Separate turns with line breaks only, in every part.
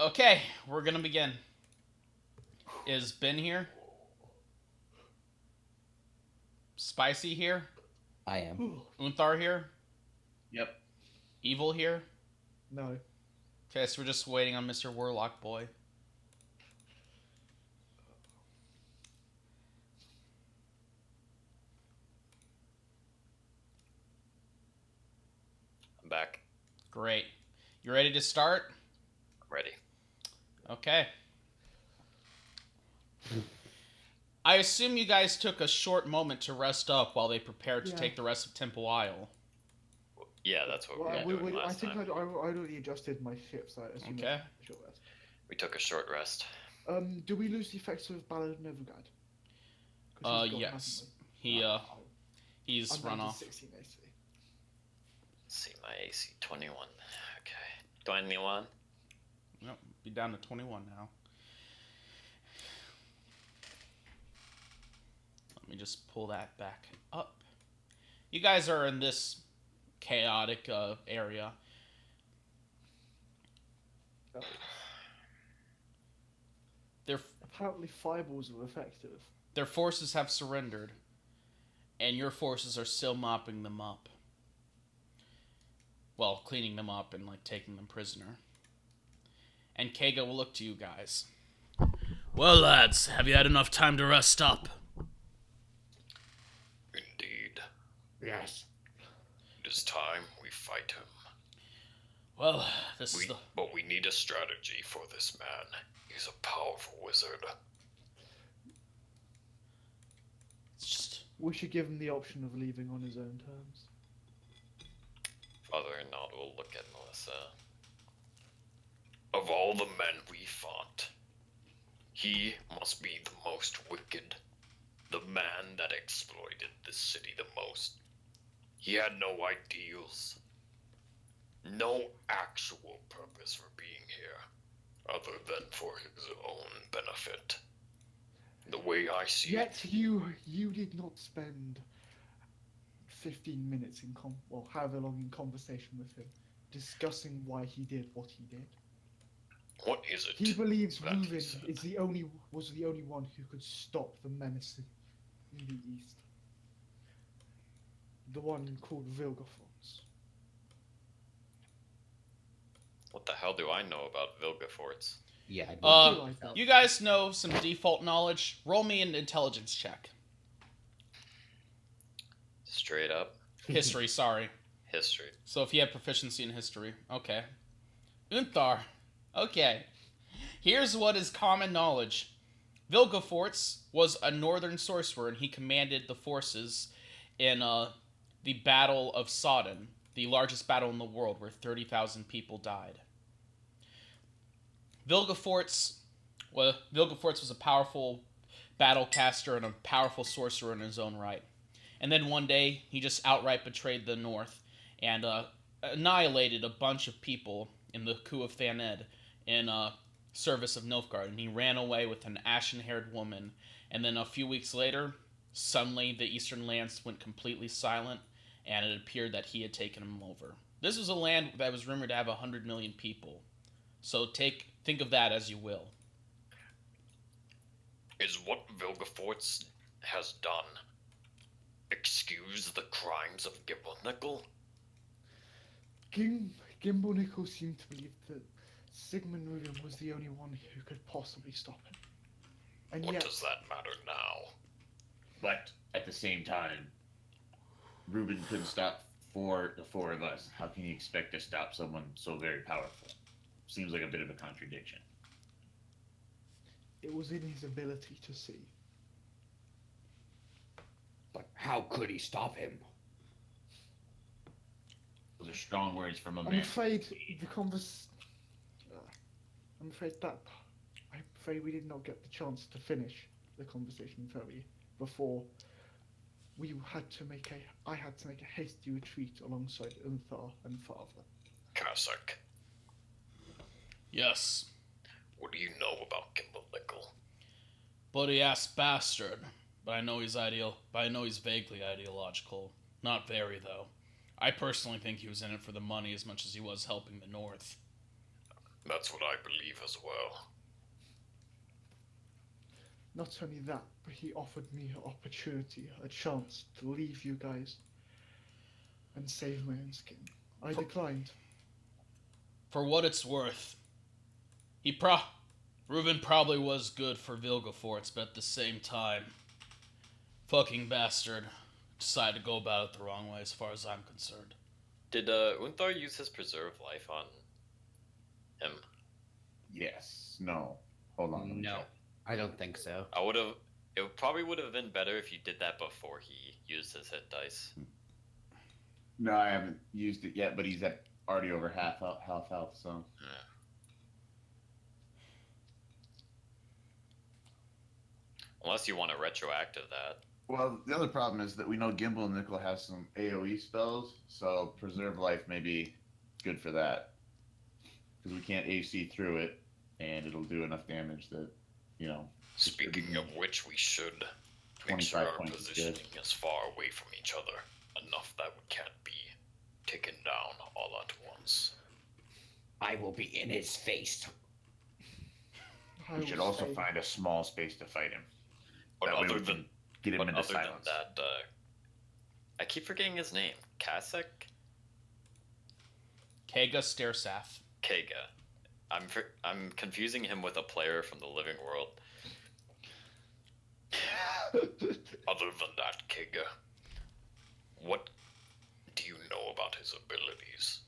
Okay, we're gonna begin. Is Ben here? Spicy here?
I am.
Unthar here?
Yep.
Evil here?
No.
Okay, so we're just waiting on Mr. Warlock Boy.
I'm back.
Great. You ready to start?
I'm ready.
Okay. I assume you guys took a short moment to rest up while they prepared to
Yeah.
take the rest of Temple Isle.
Yeah, that's what
Well,
we were doing
I
last
think
time.
I'd already adjusted my ship, so I assume
Okay.
it's a short rest.
We took a short rest.
Do we lose the effects of Ballad of Novigrad? 'Cause he's gone,
Yes.
hasn't
He's
I'm
run
down to
off.
16 AC.
Let's see, my AC 21. Okay. 21.
Yep, be down to 21 now. Let me just pull that back up. You guys are in this chaotic area. Their
Apparently fireballs are effective.
their forces have surrendered, and your forces are still mopping them up. Well, cleaning them up and taking them prisoner. And Kega will look to you guys. Well, lads, have you had enough time to rest up?
Indeed.
Yes.
It is time we fight him.
Well, this is the...
But we need a strategy for this man. He's a powerful wizard.
It's just...
We should give him the option of leaving on his own terms.
Father and Nod will look at Melissa. Of all the men we fought, he must be the most wicked. The man that exploited this city the most. He had no ideals. No actual purpose for being here, other than for his own benefit. The way I see
Yet
it,
you did not spend 15 minutes or however long in conversation with him, discussing why he did what he did.
what is it?
He believes
that he
Reuven
said?
was the only one who could stop the menace in the east. The one called Vilgefortz.
What the hell do I know about Vilgefortz?
Yeah. I
Uh,
do.
You guys know some default knowledge. Roll me an intelligence check.
Straight up
History, sorry.
history.
So if you have proficiency in history. Okay. Unthar. Okay. Here's what is common knowledge. Vilgefortz was a northern sorcerer, and he commanded the forces in the Battle of Sodden, the largest battle in the world, where 30,000 people died. Vilgefortz was a powerful battlecaster and a powerful sorcerer in his own right. And then one day, he just outright betrayed the North and annihilated a bunch of people in the coup of Thaned in service of Nilfgaard. And he ran away with an ashen-haired woman. And then a few weeks later, suddenly the eastern lands went completely silent, and it appeared that he had taken them over. This was a land that was rumored to have 100 million people. So think of that as you will.
Is what Vilgefortz has done excuse the crimes of Gibbelnickel?
Gimbelnickel seemed to believe that Sigmund Reuven was the only one who could possibly stop him. And
What
yet,
does that matter now?
But at the same time, Ruben couldn't stop the four of us. How can you expect to stop someone so very powerful? Seems like a bit of a contradiction.
it was in his ability to see.
But how could he stop him?
Those are strong words from a
I'm
man.
afraid the I'm afraid we did not get the chance to finish the conversation before I had to make a hasty retreat alongside Unthar and Father.
Kazakh,
Yes.
what do you know about Gimbelnickel?
Bloody-ass bastard. But I know he's vaguely ideological. Not very, though. I personally think he was in it for the money as much as he was helping the North.
That's what I believe as well.
Not only that, but he offered me an opportunity, a chance to leave you guys and save my own skin. I declined.
For what it's worth, Reuben probably was good for Vilgefortz, but at the same time, fucking bastard decided to go about it the wrong way as far as I'm concerned.
Did Unthar use his preserve life on him?
Yes. No. Hold on. let me
No,
check.
I don't think so.
It probably would have been better if you did that before he used his hit dice.
No, I haven't used it yet, but he's at already over half health, so.
Yeah. Unless you want to retroactive that.
Well, the other problem is that we know Gimbal and Nickel have some AoE spells, so Preserve Life may be good for that. Because we can't AC through it, and it'll do enough damage that, you know.
Speaking of which, we should make sure
25
our
points is
positioning
good.
is far away from each other, enough that we can't be taken down all at once.
I will be in his face.
I
We should
will
also
say-
find a small space to fight him.
But
That way
other
we
than
can get him
but
into
other than
silence.
that, I keep forgetting his name. Kasek?
Kega Stairsath.
Kega. I'm confusing him with a player from the Living World. Other than that, Kega, what do you know about his abilities?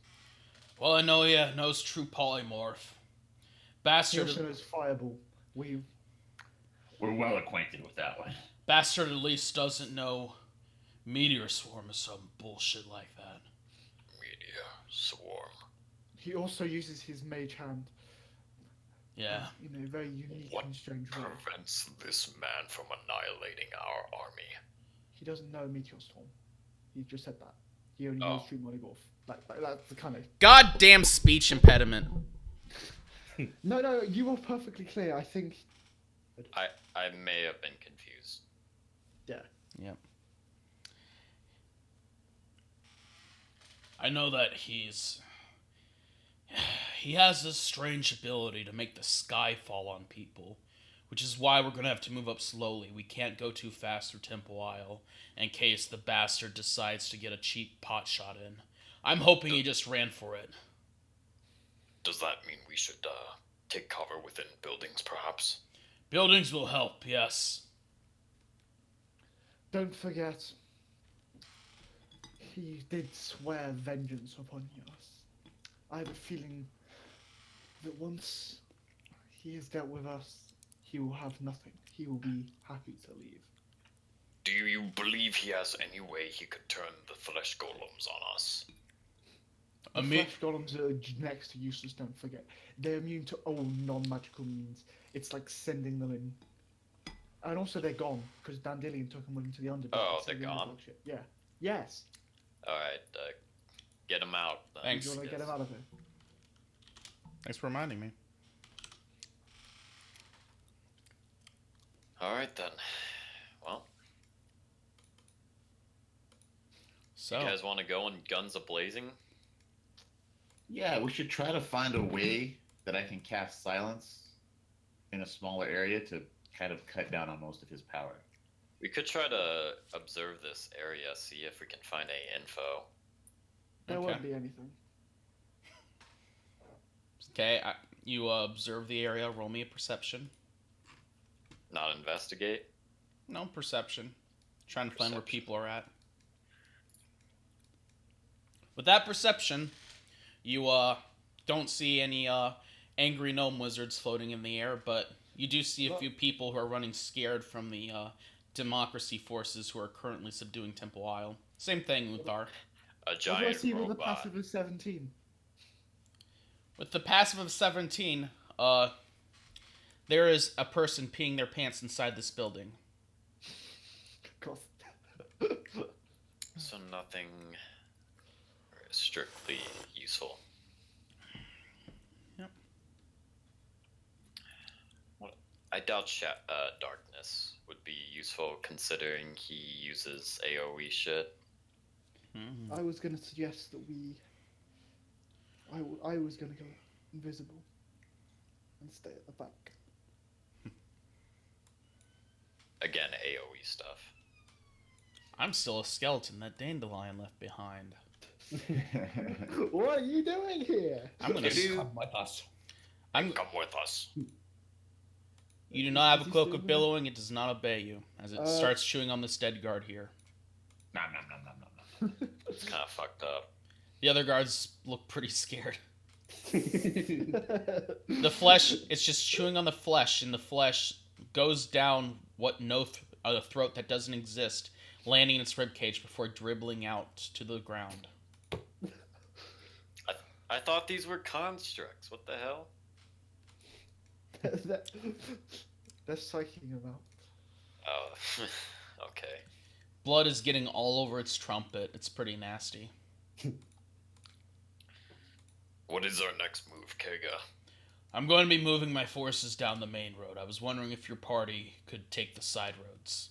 Well, I know he knows true polymorph.
He
Bastard,
also knows Fireball.
We're well acquainted with that one.
Bastard at least doesn't know Meteor Swarm or some bullshit like that.
Meteor Swarm.
He also uses his mage hand
Yeah.
in a very unique
What
and strange way.
prevents this man from annihilating our army?
He doesn't know Meteor Storm. He just said that. He only
Oh.
knows True Molygorth. Like that's the kind of.
Goddamn speech impediment.
No, you were perfectly clear. I think.
I may have been confused.
Yeah.
Yep. I know that he has this strange ability to make the sky fall on people, which is why we're gonna have to move up slowly. We can't go too fast through Temple Isle in case the bastard decides to get a cheap pot shot in. I'm hoping he just ran for it.
Does that mean we should take cover within buildings, perhaps?
Buildings will help, yes.
Don't forget. He did swear vengeance upon us. I have a feeling that once he has dealt with us, he will have nothing. He will be happy to leave.
Do you believe he has any way he could turn the flesh golems on us?
The
Me-
flesh golems are next to useless, don't forget. They're immune to all non-magical means. It's like sending them in. And also they're gone, because Dandelion took them into the Underdark.
Oh,
so
they're
they know
gone?
bullshit. Yeah. Yes.
Alright, get him out. Then.
Thanks.
You want to get him out of here?
Thanks for reminding me.
Alright then. Well,
So,
you guys want to go in guns a-blazing?
Yeah, we should try to find a way that I can cast silence in a smaller area to kind of cut down on most of his power.
We could try to observe this area, see if we can find any info.
There
Okay.
won't be anything.
okay, you observe the area. Roll me a perception.
Not investigate?
No, perception. Trying to find where
Perception.
people are at. With that perception, you don't see any angry gnome wizards floating in the air, but you do see a
Well-
few people who are running scared from the democracy forces who are currently subduing Temple Isle. Same thing, Uthar.
A
What do I
giant
see with the
robot.
passive of 17?
With the passive of 17, there is a person peeing their pants inside this building.
God.
So nothing strictly useful.
Yep.
What? I doubt darkness would be useful considering he uses AoE shit.
Mhm.
I was going to suggest that we. I was going to go invisible. and stay at the back.
Again, AoE stuff.
I'm still a skeleton that Dandelion left behind.
What are you doing here?
I'm gonna.
Come with us.
I'm.
Come with us.
You do not have
Is
a
he
cloak
still
of
there?
billowing. It does not obey you as it
Uh,
starts chewing on this dead guard here.
Nom, nom, nom, nom, nom, nom.
It's kind of fucked up.
The other guards look pretty scared. The flesh, it's just chewing on the flesh, and the flesh goes down a throat that doesn't exist, landing in its ribcage before dribbling out to the ground.
I thought these were constructs. What the hell?
They're psyching him out.
Oh, okay.
Blood is getting all over its trumpet. It's pretty nasty.
What is our next move, Kega?
I'm going to be moving my forces down the main road. I was wondering if your party could take the side roads.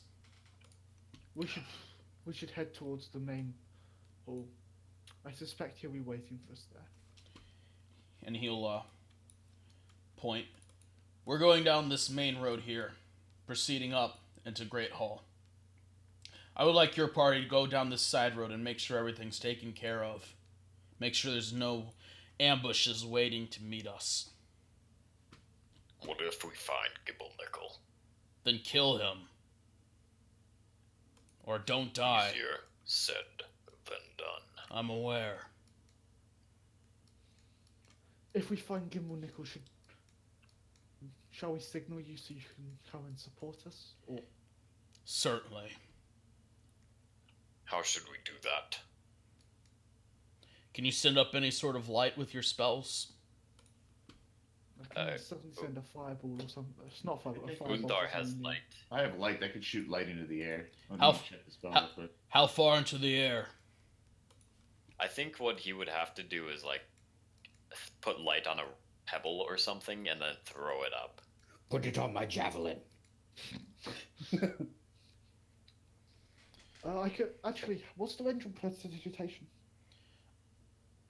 We should head towards the main hall. I suspect he'll be waiting for us there.
And he'll point. We're going down this main road here, proceeding up into Great Hall. I would like your party to go down this side road and make sure everything's taken care of. Make sure there's no ambushes waiting to meet us.
What if we find Gibble Nickel?
Then kill him. Or don't die.
Easier said than done.
I'm aware.
If we find Gimbal Nickel, shall we signal you so you can come and support us? Or
Certainly.
How should we do that?
Can you send up any sort of light with your spells?
I can
Uh,
send a fireball or something. It's not a fireball. A fireball
Undar
or
has
something.
light.
I have light that could shoot light into the air. Let
How
me
f-
check the spell
how-
real quick.
How far into the air?
I think what he would have to do is like put light on a pebble or something and then throw it up.
Put it on my javelin.
I could actually. What's the range of prestidigitation?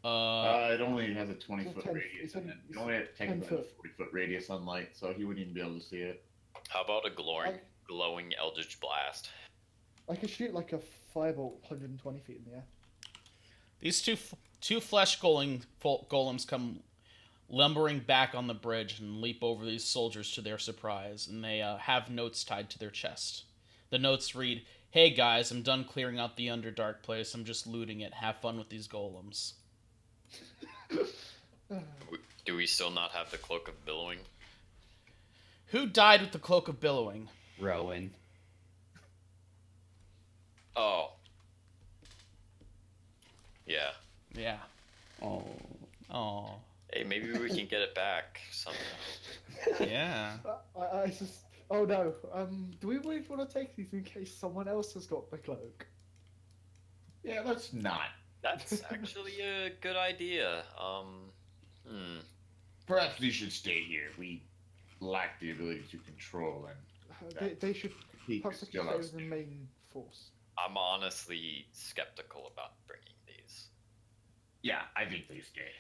It only has a 20-foot
10
radius.
it's
And
only-
it only has technically
10
a 40-foot radius on light, so he wouldn't even be able to see it.
How about a glowing eldritch blast?
I could shoot like a fireball 120 feet in the air.
These two flesh golems come lumbering back on the bridge and leap over these soldiers to their surprise, and they have notes tied to their chest. The notes read, "Hey guys, I'm done clearing out the Underdark place. I'm just looting it. Have fun with these golems."
Do we still not have the Cloak of Billowing?
Who died with the Cloak of Billowing?
Rowan.
Oh. Yeah.
Yeah.
Oh.
Oh.
Hey, maybe we can get it back somehow.
Yeah.
I just. Oh no. Do we really want to take these in case someone else has got the cloak?
Yeah, let's not.
That's actually a good idea.
Perhaps we should stay here. We lack the ability to control and
They should
he could
possibly
still
stay with the
outstay.
main force.
I'm honestly skeptical about bringing these.
Yeah, I think they stay.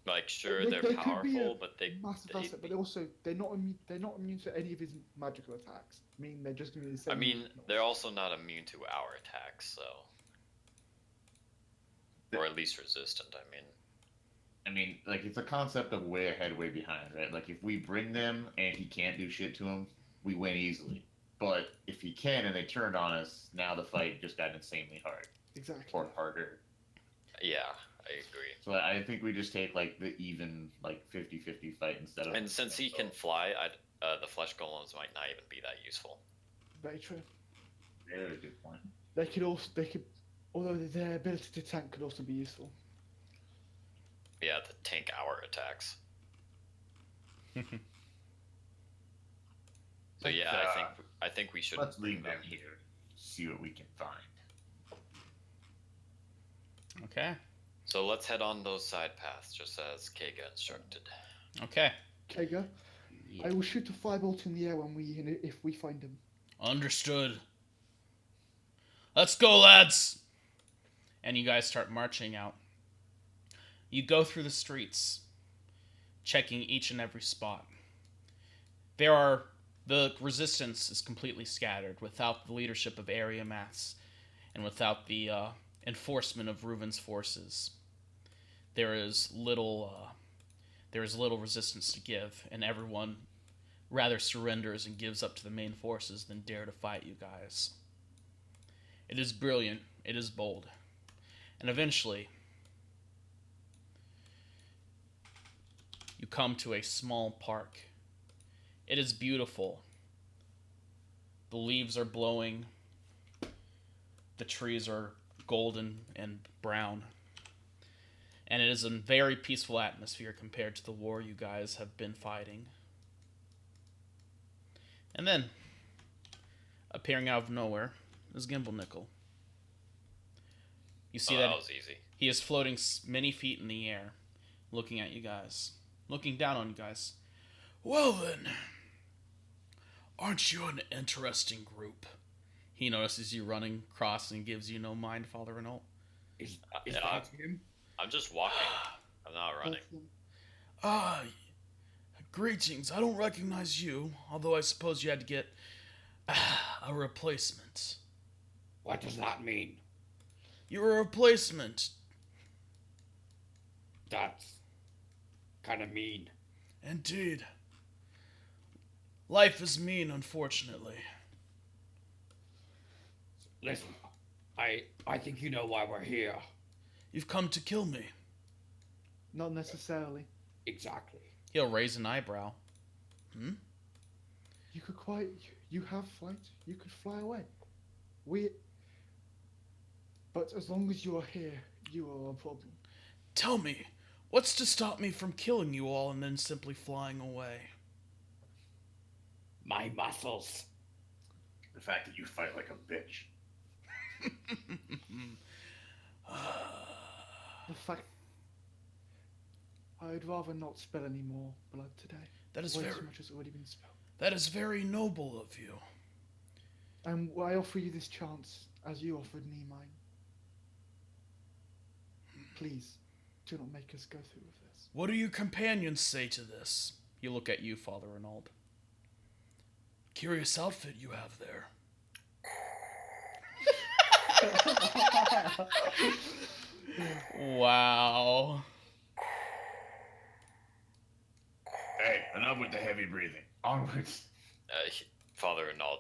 Like, sure,
They-
they're
they could be
powerful,
a
but they
Massive
they-
asset, but they're not immune. They're not immune to any of his magical attacks. I mean, they're just going to be the same.
I mean, they're also not immune to our attacks, so. Or at least resistant,
I mean, like, it's a concept of way ahead, way behind, right? Like, if we bring them and he can't do shit to them, we win easily. But if he can and they turned on us, now the fight just got insanely hard.
exactly.
Or harder.
Yeah, I agree.
So I think we just take, like, the even, like, 50-50 fight instead of...
And since he can fly, the flesh golems might not even be that useful.
Very true.
Very good point.
They could, although their ability to tank could also be useful.
Yeah, to tank our attacks. So yeah, I think we should.
Let's leave them here. See what we can find.
Okay.
So let's head on those side paths, just as Kega instructed.
Okay.
Kega, I will shoot a firebolt in the air if we find him.
Understood. Let's go, lads! And you guys start marching out. You go through the streets, checking each and every spot. The resistance is completely scattered without the leadership of area maths and without the enforcement of Reuven's forces. There is little resistance to give, and everyone rather surrenders and gives up to the main forces than dare to fight you guys. It is brilliant, it is bold, and eventually you come to a small park. It is beautiful. The leaves are blowing. The trees are golden and brown. And it is a very peaceful atmosphere compared to the war you guys have been fighting. And then, appearing out of nowhere, is Gimblenickel. You see that
was easy.
he is floating many feet in the air, looking at you guys. Looking down on you guys. Well then, aren't you an interesting group? He notices you running across and gives you no mind, Father Renault.
Is
Yeah.
that him?
I'm just walking. I'm not running.
Ah, greetings. I don't recognize you, although I suppose you had to get a replacement.
What does that mean?
You're a replacement.
That's kind of mean.
Indeed. Life is mean, unfortunately.
Listen, I think you know why we're here.
You've come to kill me.
Not necessarily.
Exactly.
He'll raise an eyebrow.
You could you have flight. You could fly away. But as long as you are here, you are a problem.
Tell me, what's to stop me from killing you all and then simply flying away?
My muscles.
The fact that you fight like a bitch.
The fact I'd rather not spill any more blood today.
That is
Way
very
too much has already been spilled.
That is very noble of you.
And I offer you this chance, as you offered me mine. Please, do not make us go through with this.
What do your companions say to this? You look at you, Father Renault. Curious outfit you have there. Wow.
Hey, enough with the heavy breathing. Onwards.
Father Arnold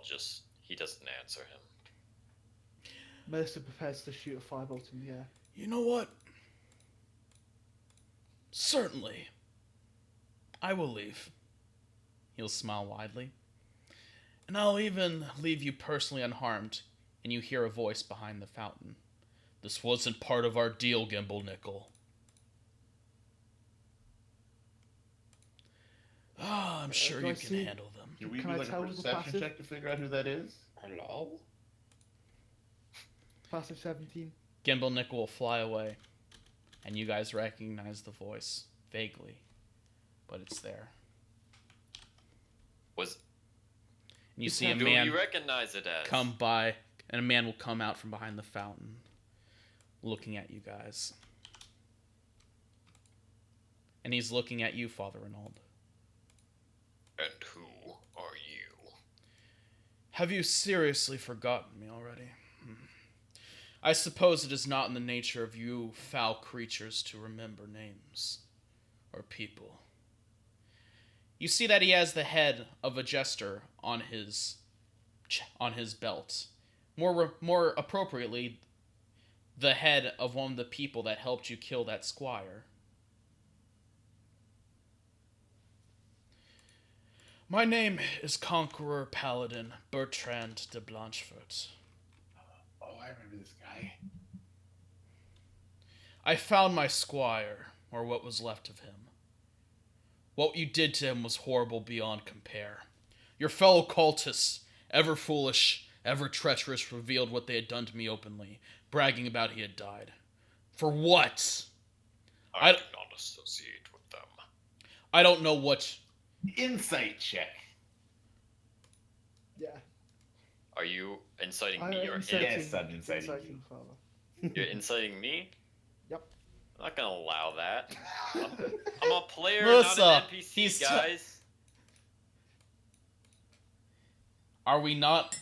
he doesn't answer him.
Mercer prepares to shoot a firebolt in the air.
You know what? Certainly. I will leave. He'll smile widely. And I'll even leave you personally unharmed, and you hear a voice behind the fountain. This wasn't part of our deal, Gimblenickel. Ah, I'm sure
do I
you can
see-
handle them.
Can we
Can
do
I
like a
tell the
perception
passive?
check to figure out who that is?
Hello?
Passive 17.
Gimblenickel will fly away, and you guys recognize the voice, vaguely, but it's there. And you see a
Do
man
you recognize it as?
come by, and a man will come out from behind the fountain, looking at you guys. And he's looking at you, Father Renaud.
And who are you?
Have you seriously forgotten me already? I suppose it is not in the nature of you foul creatures to remember names or people. You see that he has the head of a jester on his belt. More appropriately, the head of one of the people that helped you kill that squire. My name is Conqueror Paladin Bertrand de Blanchefort.
Oh, I remember this guy.
I found my squire, or what was left of him. What you did to him was horrible beyond compare. Your fellow cultists, ever foolish, ever treacherous, revealed what they had done to me openly, bragging about he had died. For what?
I do not associate with them.
I don't know what...
Insight check.
Yeah.
Are you inciting
I'm
me or him?
Yes, I'm inciting you.
Father.
You're inciting me?
Yep.
I'm not gonna allow that. I'm a player,
Melissa,
not an NPC,
he's-
guys.
Are we not?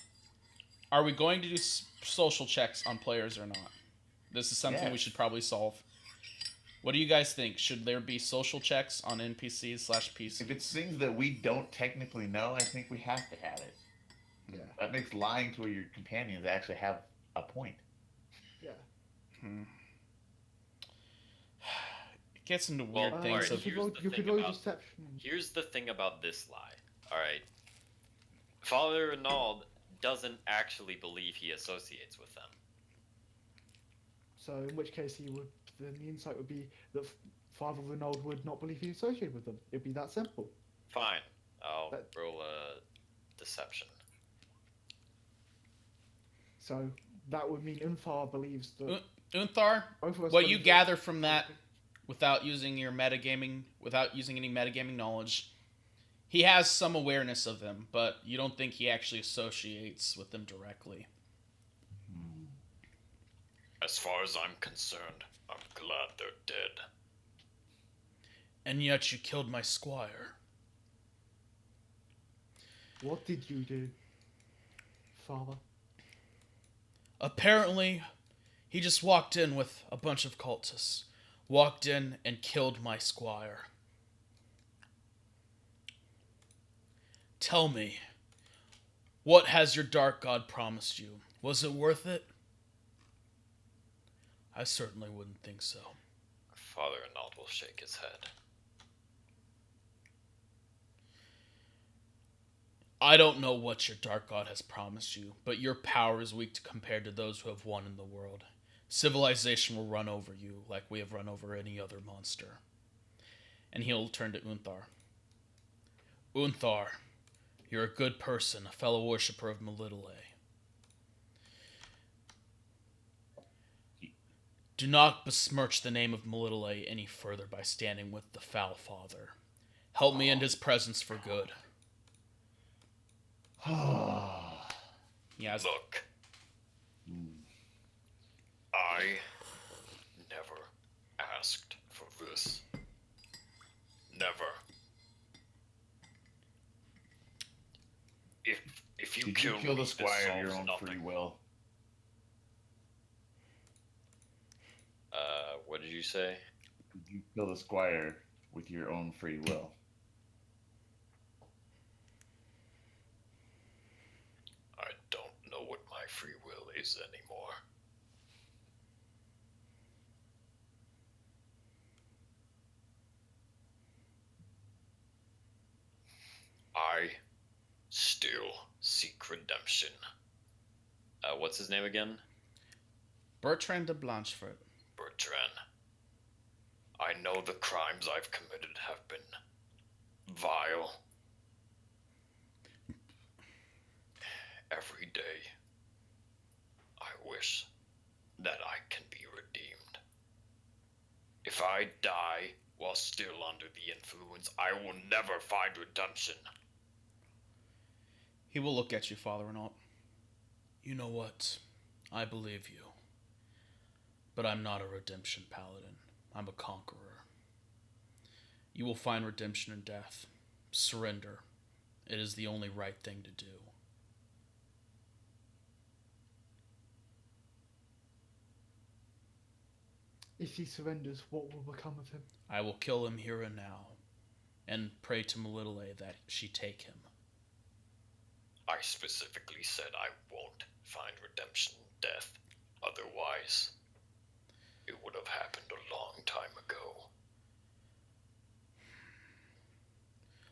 Are we going to do social checks on players or not? This is something we
Yes.
should probably solve. What do you guys think? Should there be social checks on NPCs/PC?
If it's things that we don't technically know, I think we have to have it.
Yeah.
That makes lying to your companions actually have a point.
Yeah.
It gets into weird
Well,
things
alright,
of
you
here's
could
the
roll, you
thing
could roll
about-
deception.
Here's the thing about this lie. Alright. Father Renaud doesn't actually believe he associates with them.
So in which case he would. Then the insight would be that Father Renaud would not believe he associated with them. It'd be that simple.
Fine. I'll
But-
roll a deception.
So that would mean Unfar believes that.
Unthar.
Both of us
What you
believe
gather from that, without using your metagaming, without using any metagaming knowledge, he has some awareness of them, but you don't think he actually associates with them directly.
As far as I'm concerned, I'm glad they're dead.
And yet you killed my squire.
What did you do, Father?
Apparently, he just walked in with a bunch of cultists. Walked in and killed my squire. Tell me, what has your dark god promised you? Was it worth it? I certainly wouldn't think so.
Father Renaud will shake his head.
I don't know what your dark god has promised you, but your power is weak compared to those who have won in the world. Civilization will run over you like we have run over any other monster. And he'll turn to Unthar. Unthar, you're a good person, a fellow worshipper of Melitele. Do not besmirch the name of Melitele any further by standing with the foul father. Help me in his presence for good. Yes.
Look, I never asked for this. Never. If you
Did
kill
you kill
me,
the
this
squire of your
solves
own
nothing.
free will?
What did you say?
Did you kill the squire with your own free will?
I don't know what my free will is anymore. I still seek redemption. What's his name again?
Bertrand de Blanchefort.
Bertrand. I know the crimes I've committed have been vile. Every day, I wish that I can be redeemed. If I die while still under the influence, I will never find redemption.
He will look at you, Father Renaud. You know what? I believe you. But I'm not a redemption paladin. I'm a conqueror. You will find redemption in death. Surrender. It is the only right thing to do.
If he surrenders, what will become of him?
I will kill him here and now, and pray to Melitele that she take him.
I specifically said I won't find redemption in death. Otherwise, it would have happened a long time ago.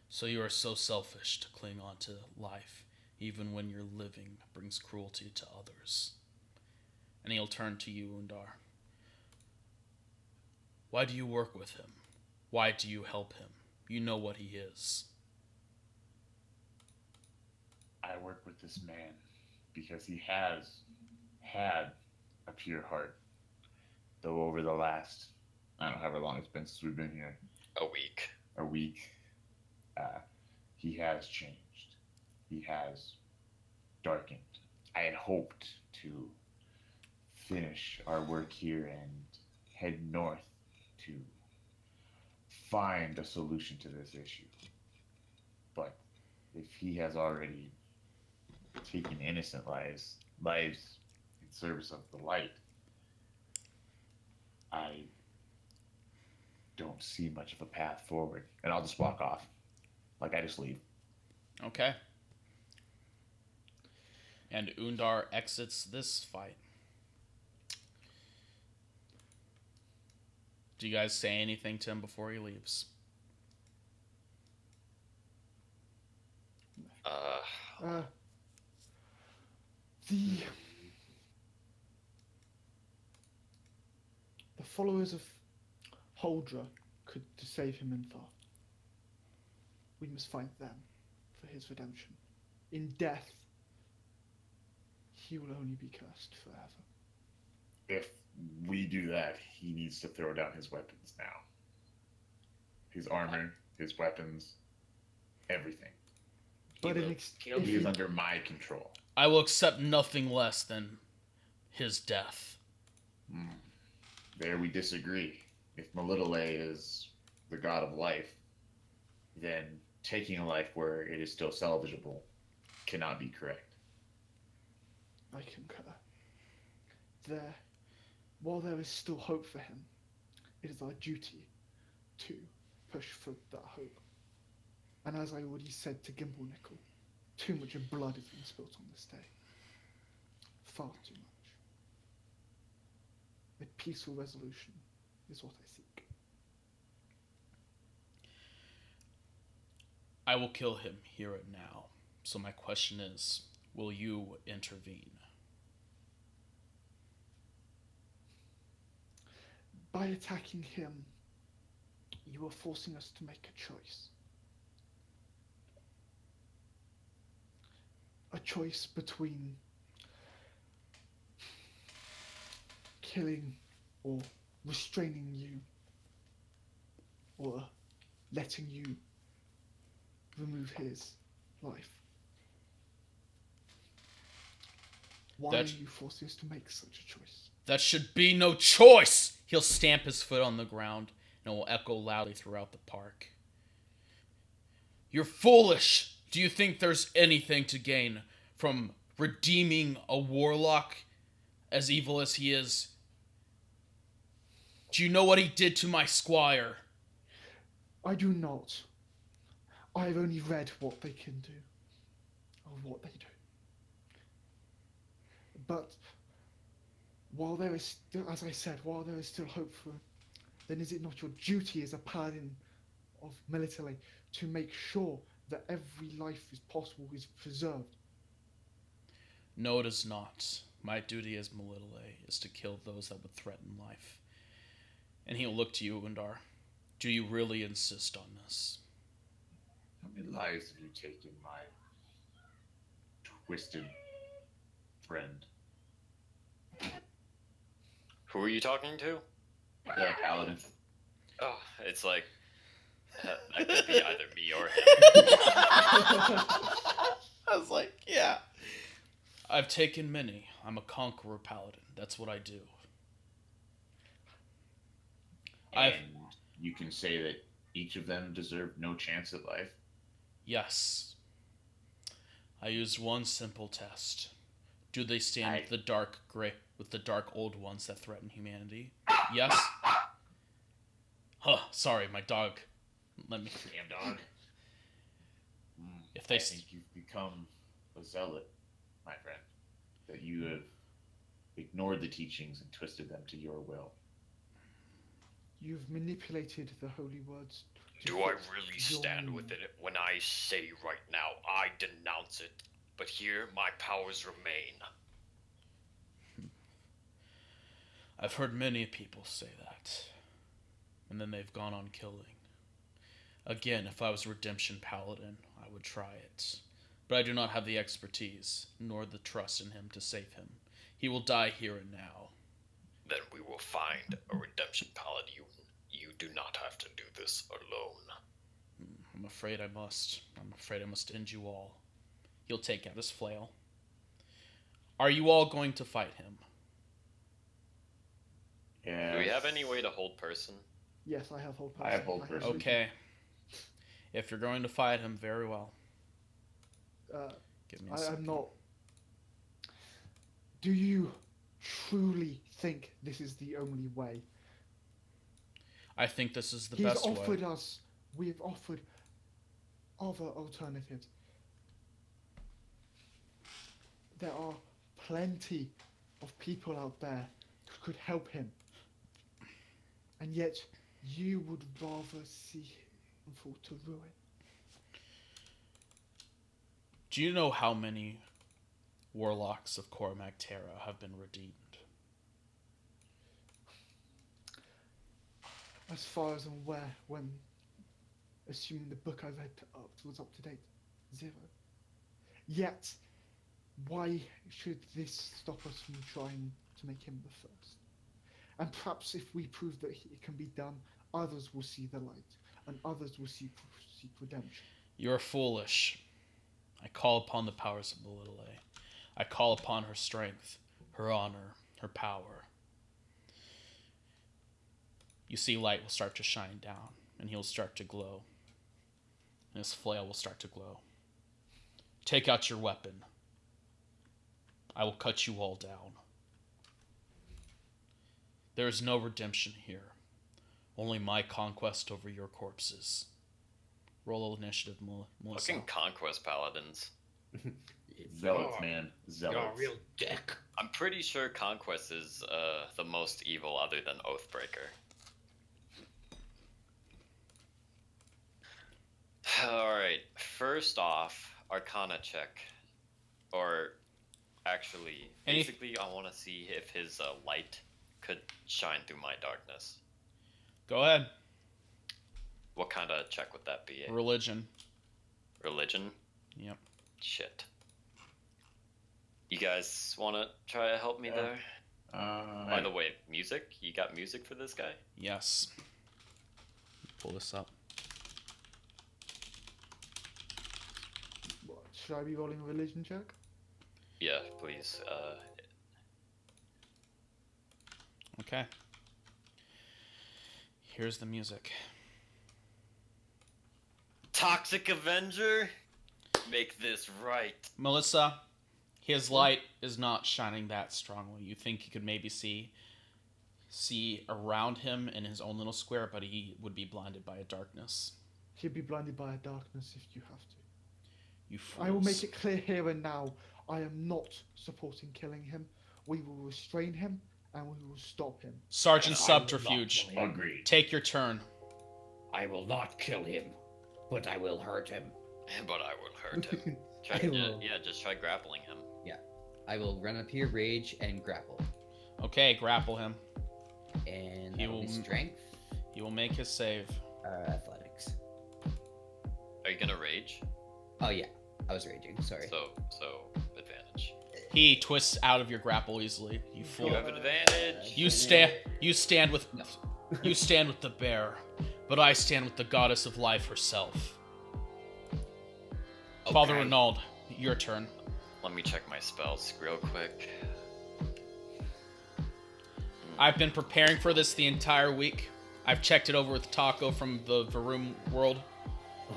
So you are so selfish to cling on to life, even when your living brings cruelty to others. And he'll turn to you, Undar. Why do you work with him? Why do you help him? You know what he is.
I work with this man because he has had a pure heart. Though over the last, I don't know how long it's been since we've been here,
A week.
a week, he has changed. He has darkened. I had hoped to finish our work here and head north to find a solution to this issue. But if he has already taken innocent lives in service of the light, I don't see much of a path forward. And I'll just walk off. Like, I just leave.
Okay. And Undar exits this fight. Do you guys say anything to him before he leaves?
The followers of Holdra could to save him in Thar. We must find them for his redemption. In death, he will only be cursed forever.
If we do that, he needs to throw down his weapons now. His armor, his weapons, everything.
But
He is under my control.
I will accept nothing less than his death.
There we disagree. If Melitele is the god of life, then taking a life where it is still salvageable cannot be correct.
I concur. While there is still hope for him, it is our duty to push for that hope. And as I already said to Gimblenickel, too much blood has been spilt on this day. Far too much. A peaceful resolution is what I seek.
I will kill him here and now. So my question is, will you intervene?
By attacking him, you are forcing us to make a choice. A choice between killing or restraining you, or letting you remove his life. Why are you forcing us to make such a choice?
That should be no choice! He'll stamp his foot on the ground, and it will echo loudly throughout the park. You're foolish! Do you think there's anything to gain from redeeming a warlock as evil as he is? Do you know what he did to my squire?
I do not. I have only read what they can do, or what they do. But while there is still, as I said, while there is still hope for him, then is it not your duty as a paladin of Melitele to make sure that every life is possible is preserved?
No, it is not. My duty as Melitele is to kill those that would threaten life. And he'll look to you, Undar. Do you really insist on this?
How many lives have you taken, my twisted friend?
Who are you talking to?
The paladin.
Oh, it's like that could be either me or him.
I was like, yeah. I've taken many. I'm a conqueror paladin. That's what I do.
And you can say that each of them deserved no chance at life?
Yes. I used one simple test. Do they stand with the dark old ones that threaten humanity? Yes? Huh, sorry, my dog. Let me...
Damn dog.
If they
I think you've become a zealot, my friend. That you have ignored the teachings and twisted them to your will.
You've manipulated the holy words.
Do I really stand with it when I say right now I denounce it? But here my powers remain.
I've heard many people say that. And then they've gone on killing. Again, if I was Redemption Paladin, I would try it. But I do not have the expertise, nor the trust in him to save him. He will die here and now.
Then we will find a Redemption Paladin. You do not have to do this alone.
I'm afraid I must. I'm afraid I must end you all. He'll take out his flail. Are you all going to fight him?
Yeah.
Do we have any way to hold person?
Yes, I have hold person.
I have hold person.
Okay. If you're going to fight him, very well. Give me a second.
I'm not. Do you truly think this is the only way?
I think this is the
He's
best
offered
way.
us. We've offered other alternatives. There are plenty of people out there who could help him, and yet you would rather see him fall to ruin.
Do you know how many warlocks of Cormac Terra have been redeemed?
As far as I'm aware, when assuming the book I read was up to date, 0. Yet, why should this stop us from trying to make him the first? And perhaps if we prove that it can be done, others will see the light, and others will seek redemption.
You are foolish. I call upon the powers of the Little A. I call upon her strength, her honor, her power. You see light will start to shine down, and he'll start to glow. And his flail will start to glow. Take out your weapon. I will cut you all down. There is no redemption here. Only my conquest over your corpses. Roll initiative, Melissa.
Fucking conquest paladins.
Zealots, man.
You're a
Zealots.
real dick.
I'm pretty sure conquest is the most evil other than Oathbreaker. Alright, first off, Arcana check. Or, actually, basically I want to see if his light could shine through my darkness.
Go ahead.
What kind of check would that be?
Religion.
Religion?
Yep.
Shit. You guys want to try to help me
Yeah.
there? By the way, music? You got music for this guy?
Yes. Pull this up.
What, should I be rolling a religion check?
Yeah, please.
Okay. Here's the music.
Toxic Avenger? Make this right.
Melissa, his light is not shining that strongly. You think you could maybe see around him in his own little square, but he would be blinded by a darkness.
He'll be blinded by a darkness if you have to.
You fools.
I will make it clear here and now, I am not supporting killing him. We will restrain him, and we will stop him.
Sergeant
And I will not
Subterfuge,
kill him.
Agreed.
take your turn.
I will not kill him, but I will hurt him.
But I will hurt him. Try,
I will.
yeah, just try grappling him.
I will run up here, rage, and grapple.
Okay, grapple him.
And
He
that will be
will-
strength,
He will make his save.
athletics.
Are you gonna rage?
Oh yeah, I was raging. Sorry.
So advantage.
He twists out of your grapple easily. You
You
fool.
have an advantage.
You stand with
No.
you stand with the bear, but I stand with the goddess of life herself. Father
Okay.
Renaud, your turn.
Let me check my spells real quick.
I've been preparing for this the entire week. I've checked it over with Taco from the Varoom World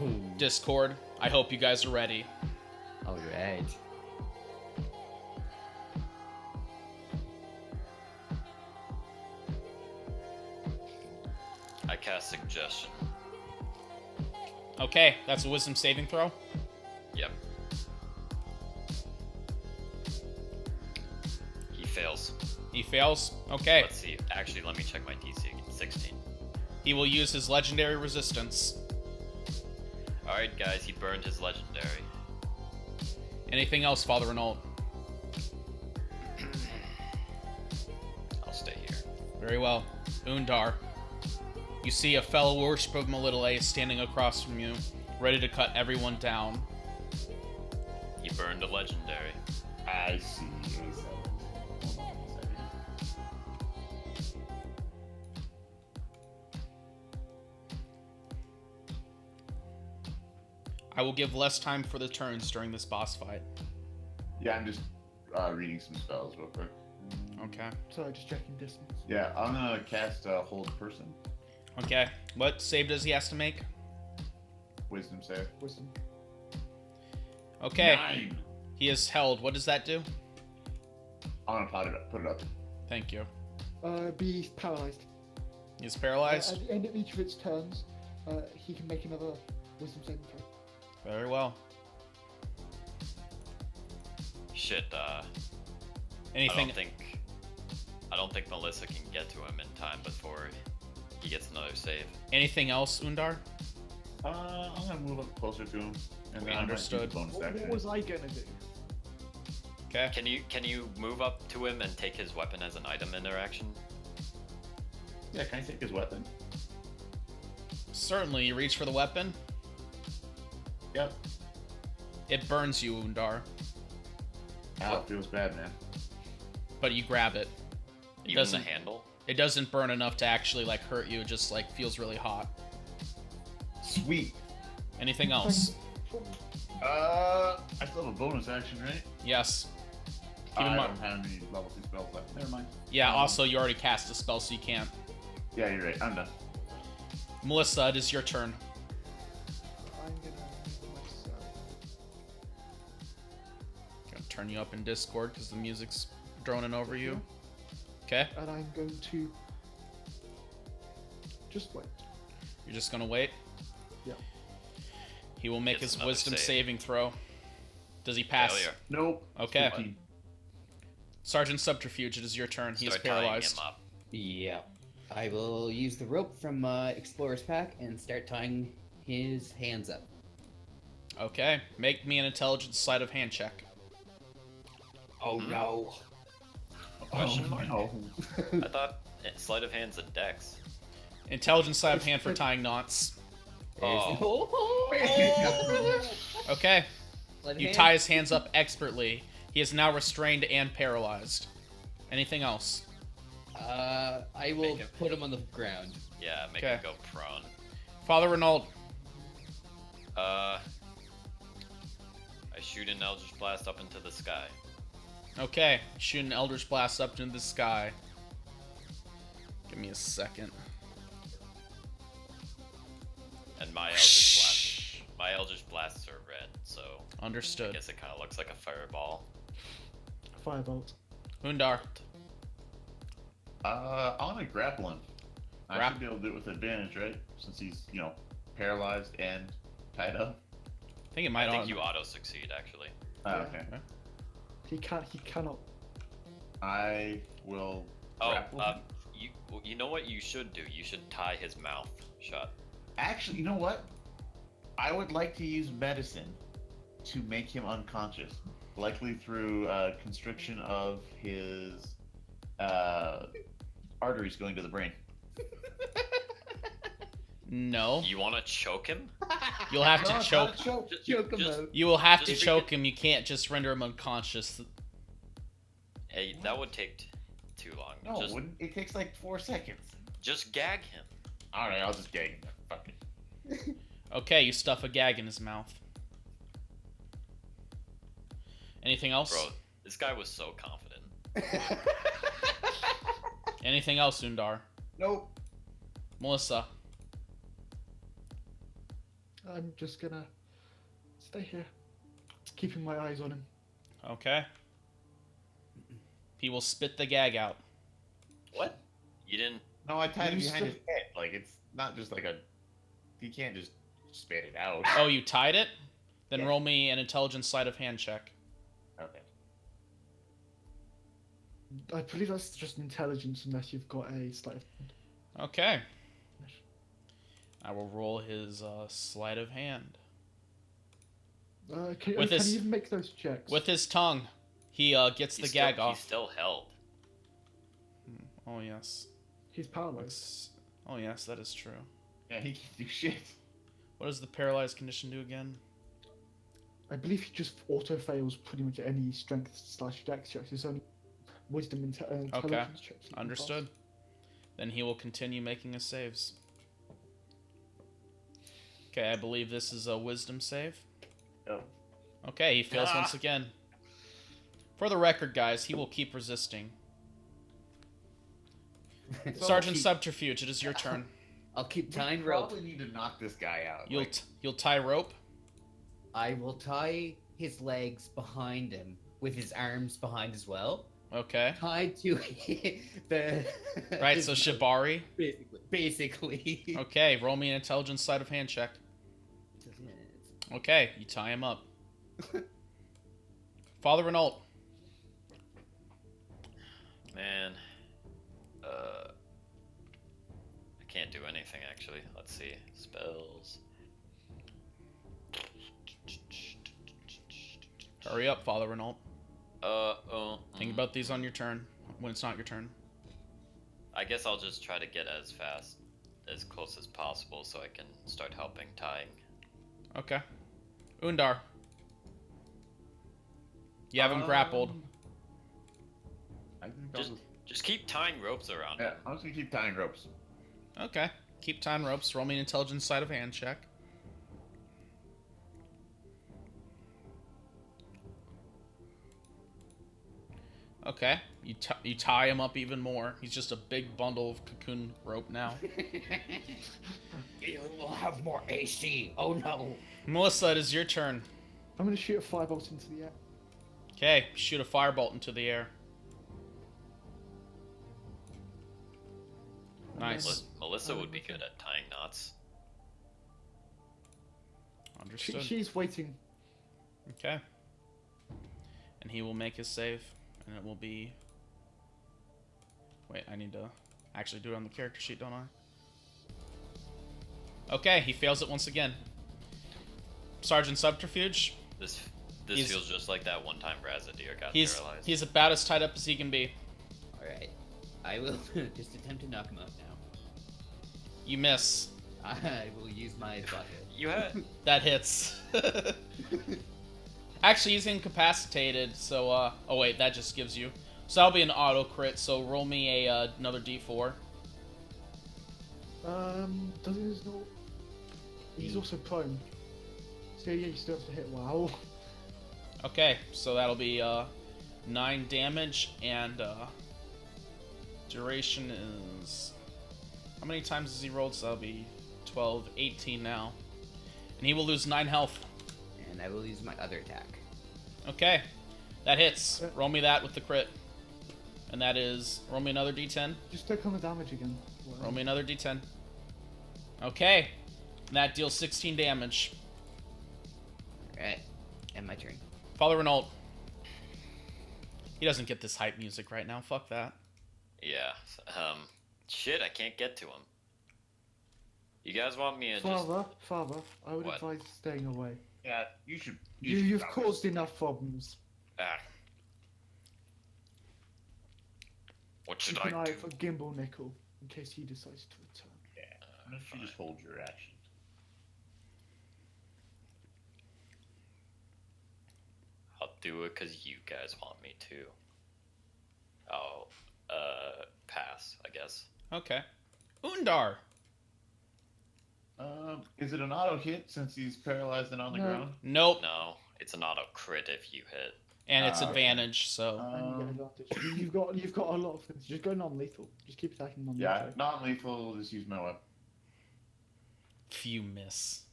Ooh.
Discord. I hope you guys are ready.
All right.
I cast suggestion.
Okay, that's a wisdom saving throw.
Yep. He fails.
He fails. Okay.
Let's see. Actually, let me check my DC. 16.
He will use his legendary resistance.
Alright, guys, he burned his legendary.
Anything else, Father Renaud?
I'll stay here.
Very well. Undar. You see a fellow worshiper of Melittle standing across from you, ready to cut everyone down.
He burned a legendary.
I see. A zealot. Hold on a second.
I will give less time for the turns during this boss fight.
Yeah, I'm just reading some spells real quick.
Okay.
Sorry, just checking distance.
Yeah, I'm gonna cast Hold Person.
Okay. What save does he has to make?
Wisdom save.
Wisdom.
Okay.
9.
He is held. What does that do?
I'm gonna put it up.
Thank you.
Be paralyzed.
He's paralyzed?
At the end of each of its turns, he can make another wisdom saving throw.
Very well.
Shit,
Anything?
I don't think Melissa can get to him in time before he gets another save.
Anything else, Undar?
I'm gonna move up closer to him. And
We
then I might
understood.
use bonus
What
action.
was I gonna do?
Okay.
Can you move up to him and take his weapon as an item interaction?
Yeah, can I take his weapon?
Certainly, you reach for the weapon.
Yep.
It burns you, Undar,
Ow, it feels bad, man.
but you grab it. It
Even
doesn't.
the handle?
It doesn't burn enough to actually like hurt you. It just like feels really hot.
Sweet.
Anything else?
I still have a bonus action, right?
Yes. Keep
I
in
don't
mind.
have any level 2 spells left. Never mind.
Yeah. Also, you already cast a spell, so you can't.
Yeah, you're right. I'm done.
Melissa, it is your turn.
I'm gonna move myself.
Gonna turn you up in Discord because the music's droning over you. Okay.
And I'm going to just wait.
You're just gonna wait.
Yeah.
He will make
Gets
his
another
wisdom
save.
saving throw. Does he pass?
Failure.
Nope.
Okay.
15.
Sergeant Subterfuge, it is your turn. He is
Start tying
paralyzed.
him up.
Yeah. I will use the rope from Explorer's Pack and start tying his hands up.
Okay. Make me an intelligence sleight of hand check.
Oh no.
Question mark.
No.
I thought sleight of hand's a dex.
Intelligence sleight of hand for tying knots.
Oh.
Okay.
Sleight of
You
hand?
tie his hands up expertly. He is now restrained and paralyzed. Anything else?
I will
Make him-
put him on the ground.
Yeah, make
Okay.
him go prone.
Father Renaud.
I shoot an Eldritch Blast up into the sky.
Okay. Shoot an Eldritch Blast up into the sky. Give me a second.
And my Eldritch Blasts are red, so I
Understood.
guess it kind of looks like a fireball.
Firebolt.
Undar.
I'm gonna grapple him. I
Grap-
should be able to do it with advantage, right? Since he's, paralyzed and tied up.
I think it might
I think
auto-
you auto succeed actually.
Oh,
Yeah.
okay.
He cannot.
I will
Oh,
grapple him.
you know what you should do? You should tie his mouth shut.
Actually, you know what? I would like to use medicine to make him unconscious, likely through constriction of his arteries going to the brain.
No.
You want to choke him?
You'll have to
No, it's
choke.
not a choke.
Choke him
just-
out.
You will have to
Just
choke him. You can't just render him unconscious.
Hey, that would take too long.
No, it takes like 4 seconds.
Just gag him.
All right, I'll just gag him. Fuck it.
Okay, you stuff a gag in his mouth. Anything else?
Bro, this guy was so confident.
Anything else, Undar?
Nope.
Melissa.
I'm just gonna stay here, keeping my eyes on him.
Okay. He will spit the gag out.
What? You didn't.
No, I tied him
You
behind
still-
his head. Like, it's not just like a. He can't just spit it out.
Oh, you tied it? Then
Yeah.
roll me an intelligence sleight of hand check.
Okay.
I believe that's just intelligence, unless you've got a sleight of hand.
Okay. I will roll his sleight of hand.
Can
With
you
his-
even make those checks?
With his tongue, he gets the
He's
gag
still,
off.
He's still held.
Oh, yes.
He's paralyzed.
Oh, yes, that is true.
Yeah, he can't do shit.
What does the paralyzed condition do again?
I believe he just auto fails pretty much any strength/dex checks. It's only wisdom and intelligence checks. he can
Understood. Then he will continue making his saves. Okay, I believe this is a wisdom save.
Oh.
Okay, he fails once again. For the record, guys, he will keep resisting. Sergeant Subterfuge, it is your turn.
I'll keep
We
tying rope.
probably need to knock this guy out.
You'll
Like,
you'll tie rope.
I will tie his legs behind him with his arms behind as well,
Okay.
tied to the.
Right.
his
So
mouth,
shibari.
basically.
Okay. Roll me an intelligence sleight of hand check. Okay. You tie him up. Father Renault.
Man. I can't do anything actually. Let's see. Spells.
Hurry up, Father Renault. Think
Mm.
about these on your turn. When it's not your turn.
I guess I'll just try to get as close as possible so I can start helping tying.
Okay. Undar. You have him grappled.
I think I'll
Just keep tying ropes around
yeah,
him.
I'm just gonna keep tying ropes.
Okay. Keep tying ropes. Roll me an intelligence sleight of hand check. Okay. You tie him up even more. He's just a big bundle of cocoon rope now.
You will have more AC. Oh no.
Melissa, it is your turn.
I'm gonna shoot a firebolt into the air.
Okay. Shoot a firebolt into the air. Nice.
Melissa would be good at tying knots.
Understood.
She's waiting.
Okay. And he will make his save. And it will be... Wait, I need to actually do it on the character sheet, don't I? Okay, he fails it once again. Sergeant Subterfuge.
This
He's-
feels just like that one time Brazidier got
He's
paralyzed.
he's about as tied up as he can be.
Alright. I will just attempt to knock him out now.
You miss.
I will use my bucket.
You had
That hits. Actually, he's incapacitated, so, oh wait, that just gives you... So that'll be an auto crit, so roll me another d4.
Doesn't his not? He's also prone. So yeah, you still have to hit. Wow.
Okay, so that'll be 9 damage, and duration is... How many times has he rolled? So that'll be 12, 18 now. And he will lose 9 health.
And I will use my other attack.
Okay, that hits. Roll me that with the crit. And that is... Roll me another d10.
Just take on the damage again.
Roll me another d10. Okay, and that deals 16 damage.
Alright. And my turn.
Father Renault. He doesn't get this hype music right now. Fuck that.
yeah. Shit, I can't get to him. You guys want me to just?
Father, I would
What?
advise staying away.
Yeah, you should.
You've caused enough problems.
Ah. What should
Keep an
I
eye
do?
out for Gimbal Nickel in case he decides to return.
Yeah, why don't you just hold your action?
I'll do it because you guys want me to. I'll pass, I guess.
Okay. Undar.
Is it an auto hit since he's paralyzed and on the
No.
ground?
Nope.
No, it's an auto crit if you hit.
And it's
Okay.
advantage, so...
And you get advantage. You've got a lot of things. Just go non-lethal. Just keep attacking non-lethal.
Yeah, non-lethal. Just use my weapon.
Few miss.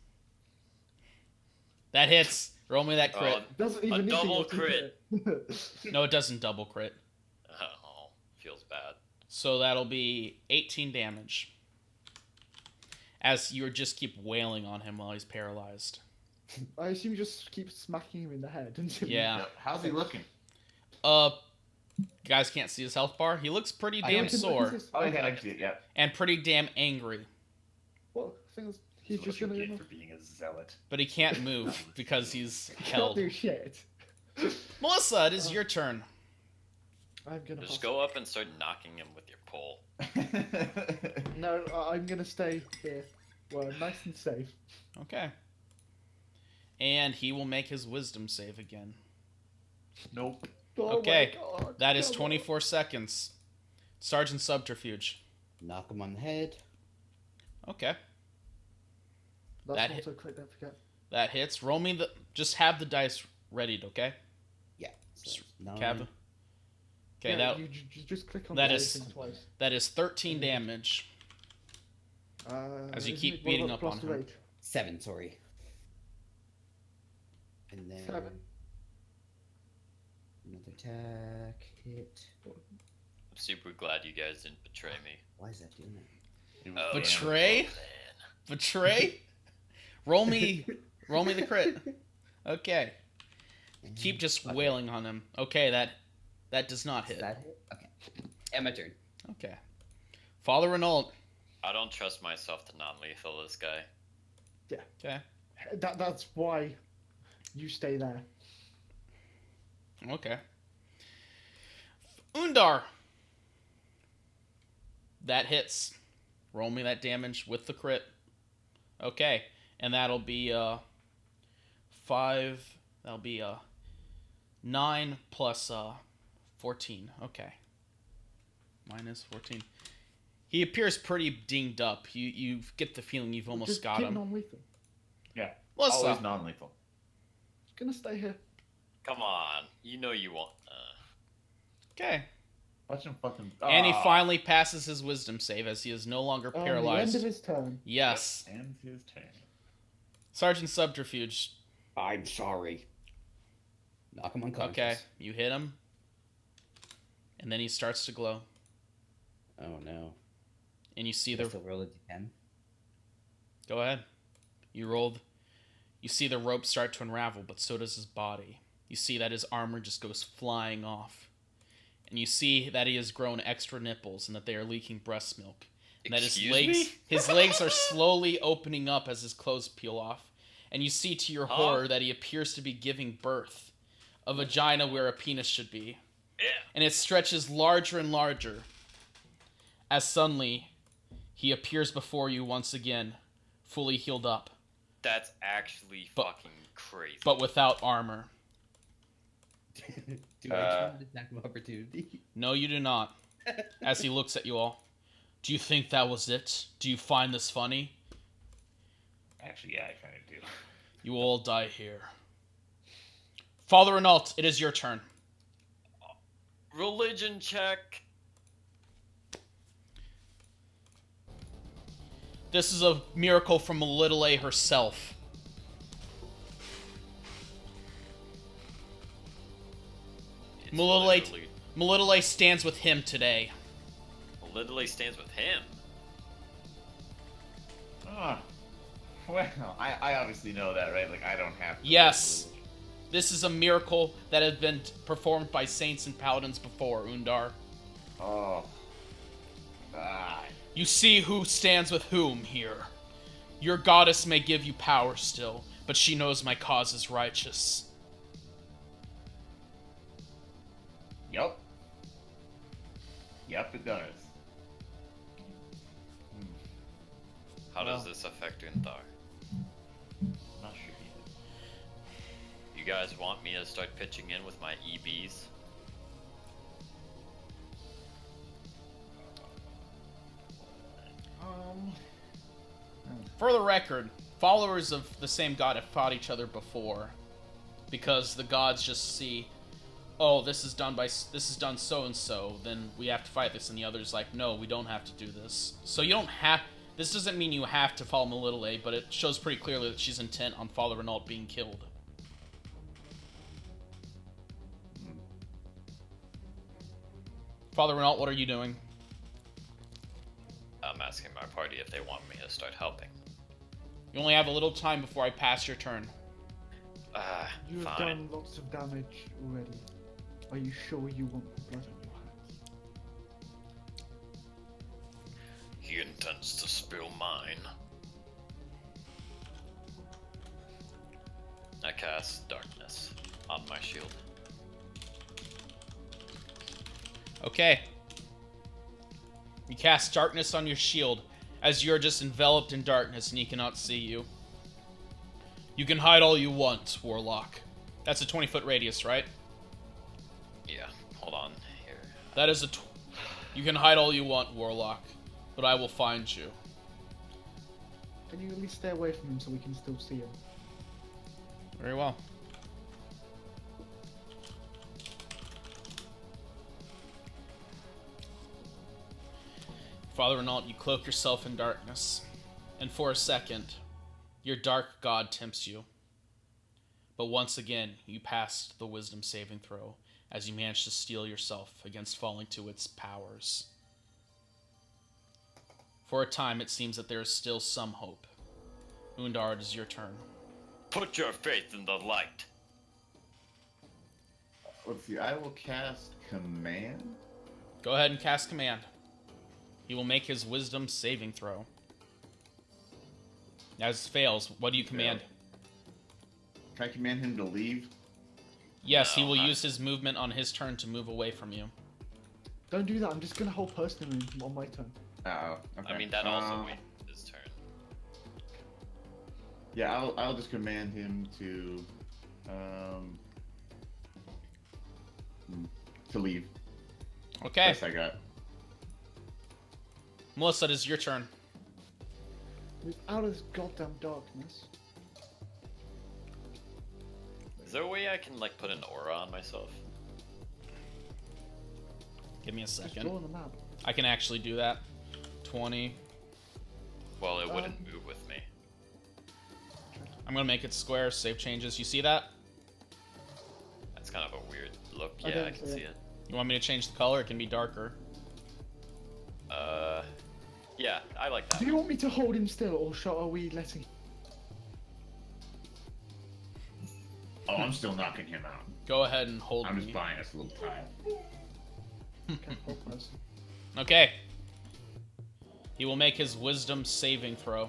That hits. Roll me that crit.
Doesn't even need to
double
go to
crit.
hit.
No, it doesn't double crit.
Oh, feels bad.
So that'll be 18 damage. As you just keep wailing on him while he's paralyzed.
I assume you just keep smacking him in the head until
Yeah.
Yep. How's he looking?
Guys can't see his health bar. He looks pretty
I
damn
can-
sore.
Oh yeah, I can see it. Yeah.
And pretty damn angry.
Well, things he's
That's
just
what you
gonna.
get for being a zealot.
But he can't move because he's
Can't
held.
do shit.
Melissa, it is your turn.
I'm gonna.
Just
pass.
go up and start knocking him with your pole.
No, I'm gonna stay here. Well, nice and safe.
Okay. And he will make his wisdom save again.
Nope.
Oh
Okay,
my God,
That is
come on.
24 seconds. Sergeant Subterfuge.
Knock him on the head.
Okay.
That's
that
also quick. Don't forget.
That hits. Roll me the... Just have the dice readied, okay?
Yeah. So
Just
9.
Cav. Okay,
Yeah,
that
you just click on
that
the
is-
thing twice.
that is 13 damage. As you
isn't
keep
it- what
beating
about
up on
plus to
him.
rage?
7, sorry. And then
7.
another attack, hit.
I'm super glad you guys didn't betray me.
Why is that doing that?
It was
Oh,
Betray?
man.
Betray? roll me the crit. Okay.
And
Keep just
okay.
wailing on him. Okay, that does not
Does
hit.
that hit? Okay. And my turn.
Okay. Father Renault.
I don't trust myself to non-lethal this guy.
Okay.
That's why you stay there.
Okay. Undar. That hits. Roll me that damage with the crit. Okay. And that'll be 5. That'll be 9 plus 14. Okay. Minus 14. He appears pretty dinged up. You get the feeling you've almost
Just
got
keep
him.
non-lethal.
Yeah.
What's
Always
up?
non-lethal.
Gonna stay here.
Come on, you know you want.
Okay.
Watch him fucking.
And he
Ah.
finally passes his wisdom save as he is no longer
On the
paralyzed.
end of his turn.
Yes.
And his turn.
Sergeant Subterfuge.
I'm sorry. Knock him unconscious.
Okay. You hit him. And then he starts to glow.
Oh no.
And you see
Do I
the...
still roll a d10?
Go ahead. You rolled. You see the rope start to unravel, but so does his body. You see that his armor just goes flying off. And you see that he has grown extra nipples and that they are leaking breast milk. And that
Excuse
his legs are slowly opening up as his clothes peel off. And you see to your horror that he appears to be giving birth. A vagina where a penis should be.
Yeah.
And it stretches larger and larger. As suddenly, he appears before you once again, fully healed up,
That's actually fucking crazy.
but without armor.
Do I get an attack of opportunity?
No, you do not. As he looks at you all. Do you think that was it? Do you find this funny?
Actually, yeah, I kind of do.
You will all die here. Father Renault, it is your turn.
Religion check.
This is a miracle from Little A herself.
It's
Melittle A stands with him today.
literally stands with him.
Ah. Well, I obviously know that, right? Like, I don't have to.
Yes. This is a miracle that has been performed by saints and paladins before, Undar.
Oh. Ah.
You see who stands with whom here. Your goddess may give you power still, but she knows my cause is righteous.
Yup. Yup, it does.
How does
Well.
this affect Undar?
Not sure yet.
You guys want me to start pitching in with my EBs?
For the record, followers of the same god have fought each other before, because the gods just see, oh, this is done so and so, then we have to fight this, and the other's like, no, we don't have to do this. So you don't have. This doesn't mean you have to follow Little A, but it shows pretty clearly that she's intent on Father Renault being killed. Father Renault, what are you doing?
I'm asking my party if they want me to start helping.
You only have a little time before I pass your turn.
You have
Fine.
done lots of damage already. Are you sure you want the blood on your hands?
He intends to spill mine. I cast darkness on my shield.
Okay. You cast darkness on your shield as you're just enveloped in darkness and he cannot see you. You can hide all you want, Warlock. That's a 20-foot radius, right?
Yeah, hold on here.
That is you can hide all you want, Warlock, but I will find you.
Can you at least stay away from him so we can still see him?
Very well. Father Renault, you cloak yourself in darkness. And for a second, your dark god tempts you. But once again, you passed the wisdom saving throw as you manage to steel yourself against falling to its powers. For a time, it seems that there is still some hope. Undar, it is your turn.
Put your faith in the light.
Let's see. I will cast command.
Go ahead and cast command. He will make his wisdom saving throw. As fails, what do you command?
Can I command him to leave?
Yes,
No,
he will
I-
use his movement on his turn to move away from you.
Don't do that. I'm just gonna hold personally on my turn.
Oh, okay.
I mean, that also waits his turn.
Yeah, I'll just command him to leave.
Okay,
Best I got.
Melissa, it is your turn.
Move out of this goddamn darkness.
Is there a way I can like put an aura on myself?
Give me a
Just draw
second.
on the map.
I can actually do that. 20.
Well, it wouldn't move with me.
I'm gonna make it square, save changes. You see that?
That's kind of a weird look.
I
Yeah,
don't
I can
see
see
it.
it.
You want me to change the color? It can be darker.
Yeah, I like that.
Do you want me to hold him still, or are we letting?
Oh, I'm still knocking him out.
Go ahead and hold
I'm
me.
just buying us a little time.
Okay, hold person.
Okay. He will make his wisdom saving throw.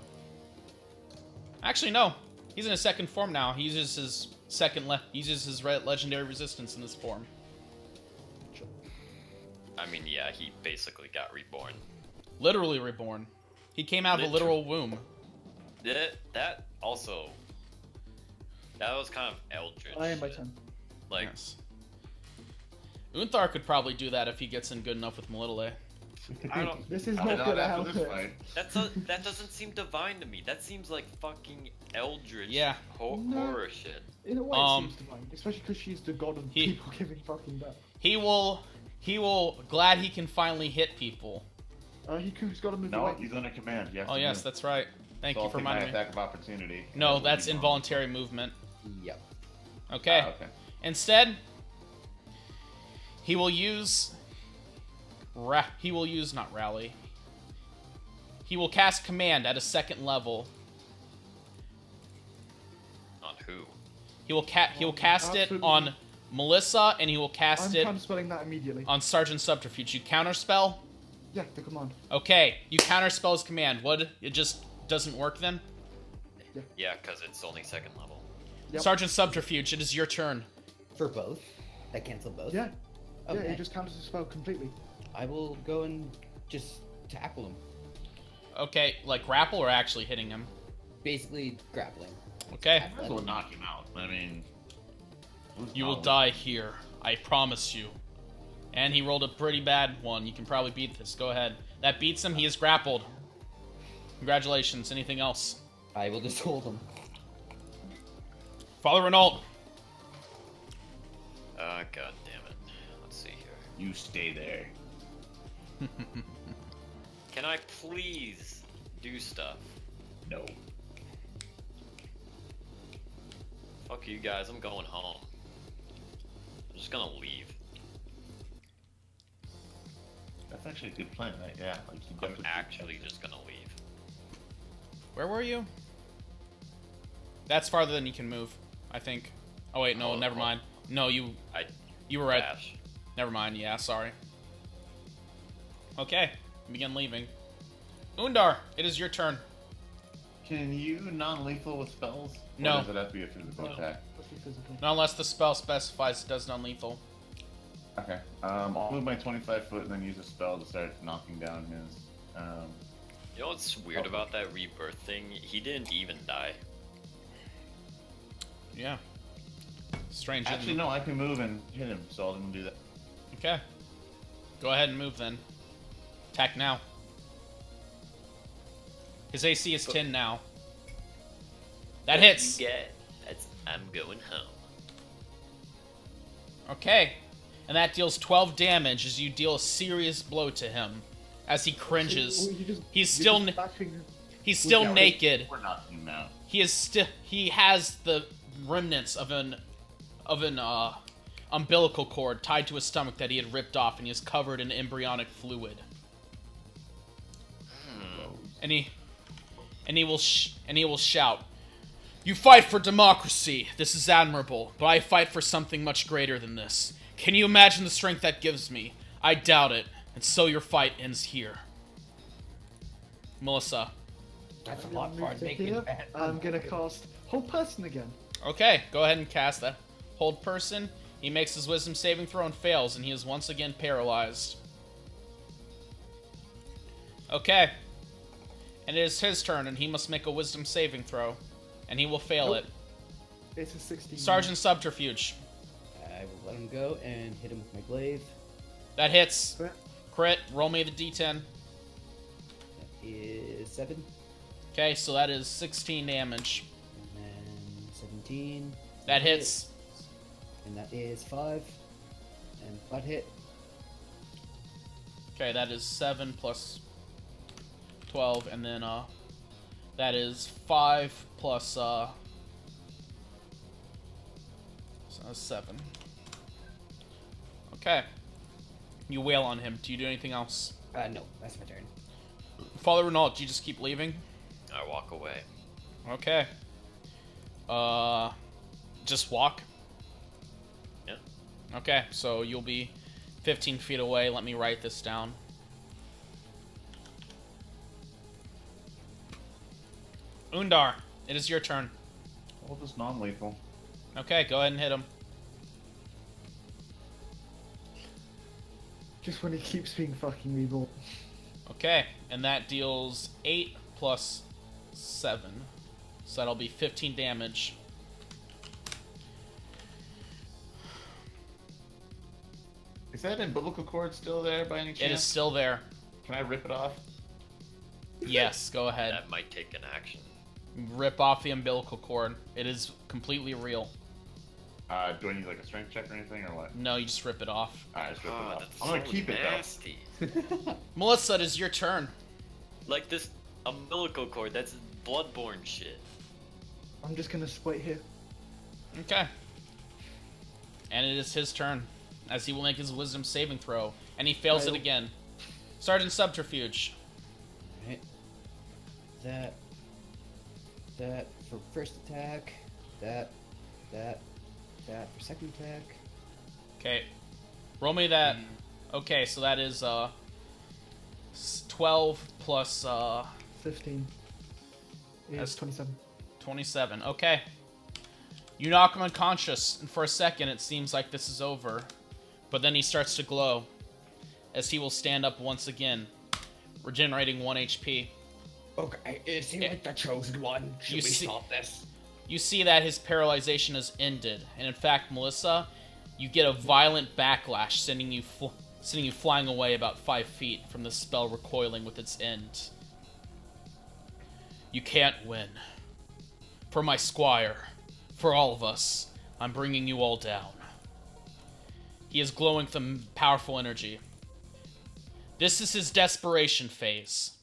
Actually, no. He's in a second form now. He uses his legendary resistance in this form.
I mean, yeah, he basically got reborn.
Literally reborn. He came out of a literal womb.
That also. That was kind of eldritch.
I am my turn.
Like,
Yes. Unthar could probably do that if he gets in good enough with Melilele.
I don't.
This is
I'll
not
do
gonna
that
help
after this
it.
fight.
That doesn't seem divine to me. That seems like fucking eldritch.
Yeah.
No.
Horror shit.
In a way,
Um,
it seems divine, especially because she's the god of
he-
people giving fucking death.
He will glad he can finally hit people.
He's got to move
No,
away.
he's under command. Yes.
Oh yes, that's right. Thank you for
my
reminding me.
attack of opportunity.
No,
will
that's
be gone.
involuntary movement.
Yep.
Okay.
Ah, okay.
Instead, he will use not rally. He will cast command at a second level.
On who?
He will cast it
Absolutely.
on Melissa, and he will cast
I'm
it
counterspelling that immediately.
on Sergeant Subterfuge. You counterspell?
Yeah, the command.
Okay, you counterspell his command. What? It just doesn't work then?
Yeah, because it's only second level.
Yep.
Sergeant Subterfuge, it is your turn.
For both? That cancel both?
Yeah. Yeah,
Okay.
it just counters the spell completely.
I will go and just tackle him.
Okay, like grapple or actually hitting him?
Basically, grappling.
Okay.
Might as well knock him out. I mean, who's
You will
knowledge?
die here. I promise you. And he rolled a pretty bad one. You can probably beat this. Go ahead. That beats him. He is grappled. Congratulations. Anything else?
I will just hold him.
Father Renault.
God damn it. Let's see here.
You stay there.
Can I please do stuff?
No.
Fuck you guys, I'm going home. I'm just gonna leave.
That's actually a good plan, right? Yeah. Like you
I'm
definitely-
actually just gonna leave.
Where were you? That's farther than you can move, I think. Oh wait, no,
Oh,
never
oh.
mind. No, you
I
were right.
dash.
Never mind. Yeah, sorry. Okay, begin leaving. Undar, it is your turn.
Can you non-lethal with spells?
No.
Or does it have to be a physical
No.
attack?
Let's be physical.
Not unless the spell specifies it does non-lethal.
Okay. I'll move my 25 foot and then use a spell to start knocking down his.
You know what's weird
Oh.
about that rebirth thing? He didn't even die.
Yeah. Strange. isn't
Actually,
it?
no. I can move and hit him, so I'll let him do that.
Okay. Go ahead and move then. Attack now. His AC is 10 now. That hits.
I'm going home.
Okay. And that deals 12 damage as you deal a serious blow to him. As he cringes.
Well, you just-
He's
you're
still
just backing-
He's still
Yeah,
naked.
We're knocking him out.
He is still. He has the remnants of an umbilical cord tied to his stomach that he had ripped off, and he is covered in embryonic fluid. And he will shout, "You fight for democracy. This is admirable, but I fight for something much greater than this. Can you imagine the strength that gives me? I doubt it. And so your fight ends here." Melissa.
That's a
I'm
lot
gonna
for
move to
making
here.
that.
I'm gonna cast Hold Person again.
Okay, go ahead and cast that. Hold person. He makes his wisdom saving throw and fails, and he is once again paralyzed. Okay. And it is his turn, and he must make a wisdom saving throw. And he will fail
Nope.
it.
It's a 16.
Sergeant Subterfuge.
I will let him go and hit him with my glaive.
That hits.
Crit.
Crit. Roll me the d10.
That is 7.
Okay, so that is 16 damage.
And then 17.
That hits.
And that is 5. And butt hit.
Okay, that is 7 plus 12, and then that is 5 plus so that's 7. Okay. You wail on him. Do you do anything else?
No, that's my turn.
Father Renault, do you just keep leaving?
I walk away.
Okay. Just walk?
Yeah.
Okay, so you'll be 15 feet away. Let me write this down. Undar, it is your turn.
Well, just non-lethal.
Okay, go ahead and hit him.
Just when he keeps being fucking reborn.
Okay, and that deals 8 plus 7. So that'll be 15 damage.
Is that umbilical cord still there by any chance?
It is still there.
Can I rip it off?
Yes, go ahead.
That might take an action.
Rip off the umbilical cord. It is completely real.
Do I need like a strength check or anything or what?
No, you just rip it off.
Alright, just rip it
Oh,
off.
that's
I'm gonna
so
keep it
nasty.
Melissa, it is your turn.
Like this umbilical cord, that's bloodborne shit.
I'm just gonna wait here.
Okay. And it is his turn, as he will make his wisdom saving throw, and he fails it
Fail.
again. Sergeant Subterfuge.
Right. That for first attack. That for second attack.
Okay. Roll me that. Okay, so that is 12 plus
15.
That's-
Is 27.
27. Okay. You knock him unconscious, and for a second it seems like this is over. But then he starts to glow, as he will stand up once again, regenerating 1 HP.
Okay, is he like the chosen one? Should
You
we
see-
stop this?
You see that his paralyzation has ended, and in fact, Melissa, you get a violent backlash, sending you flying away about 5 feet from the spell recoiling with its end. You can't win. For my squire, for all of us, I'm bringing you all down. He is glowing with powerful energy. This is his desperation phase.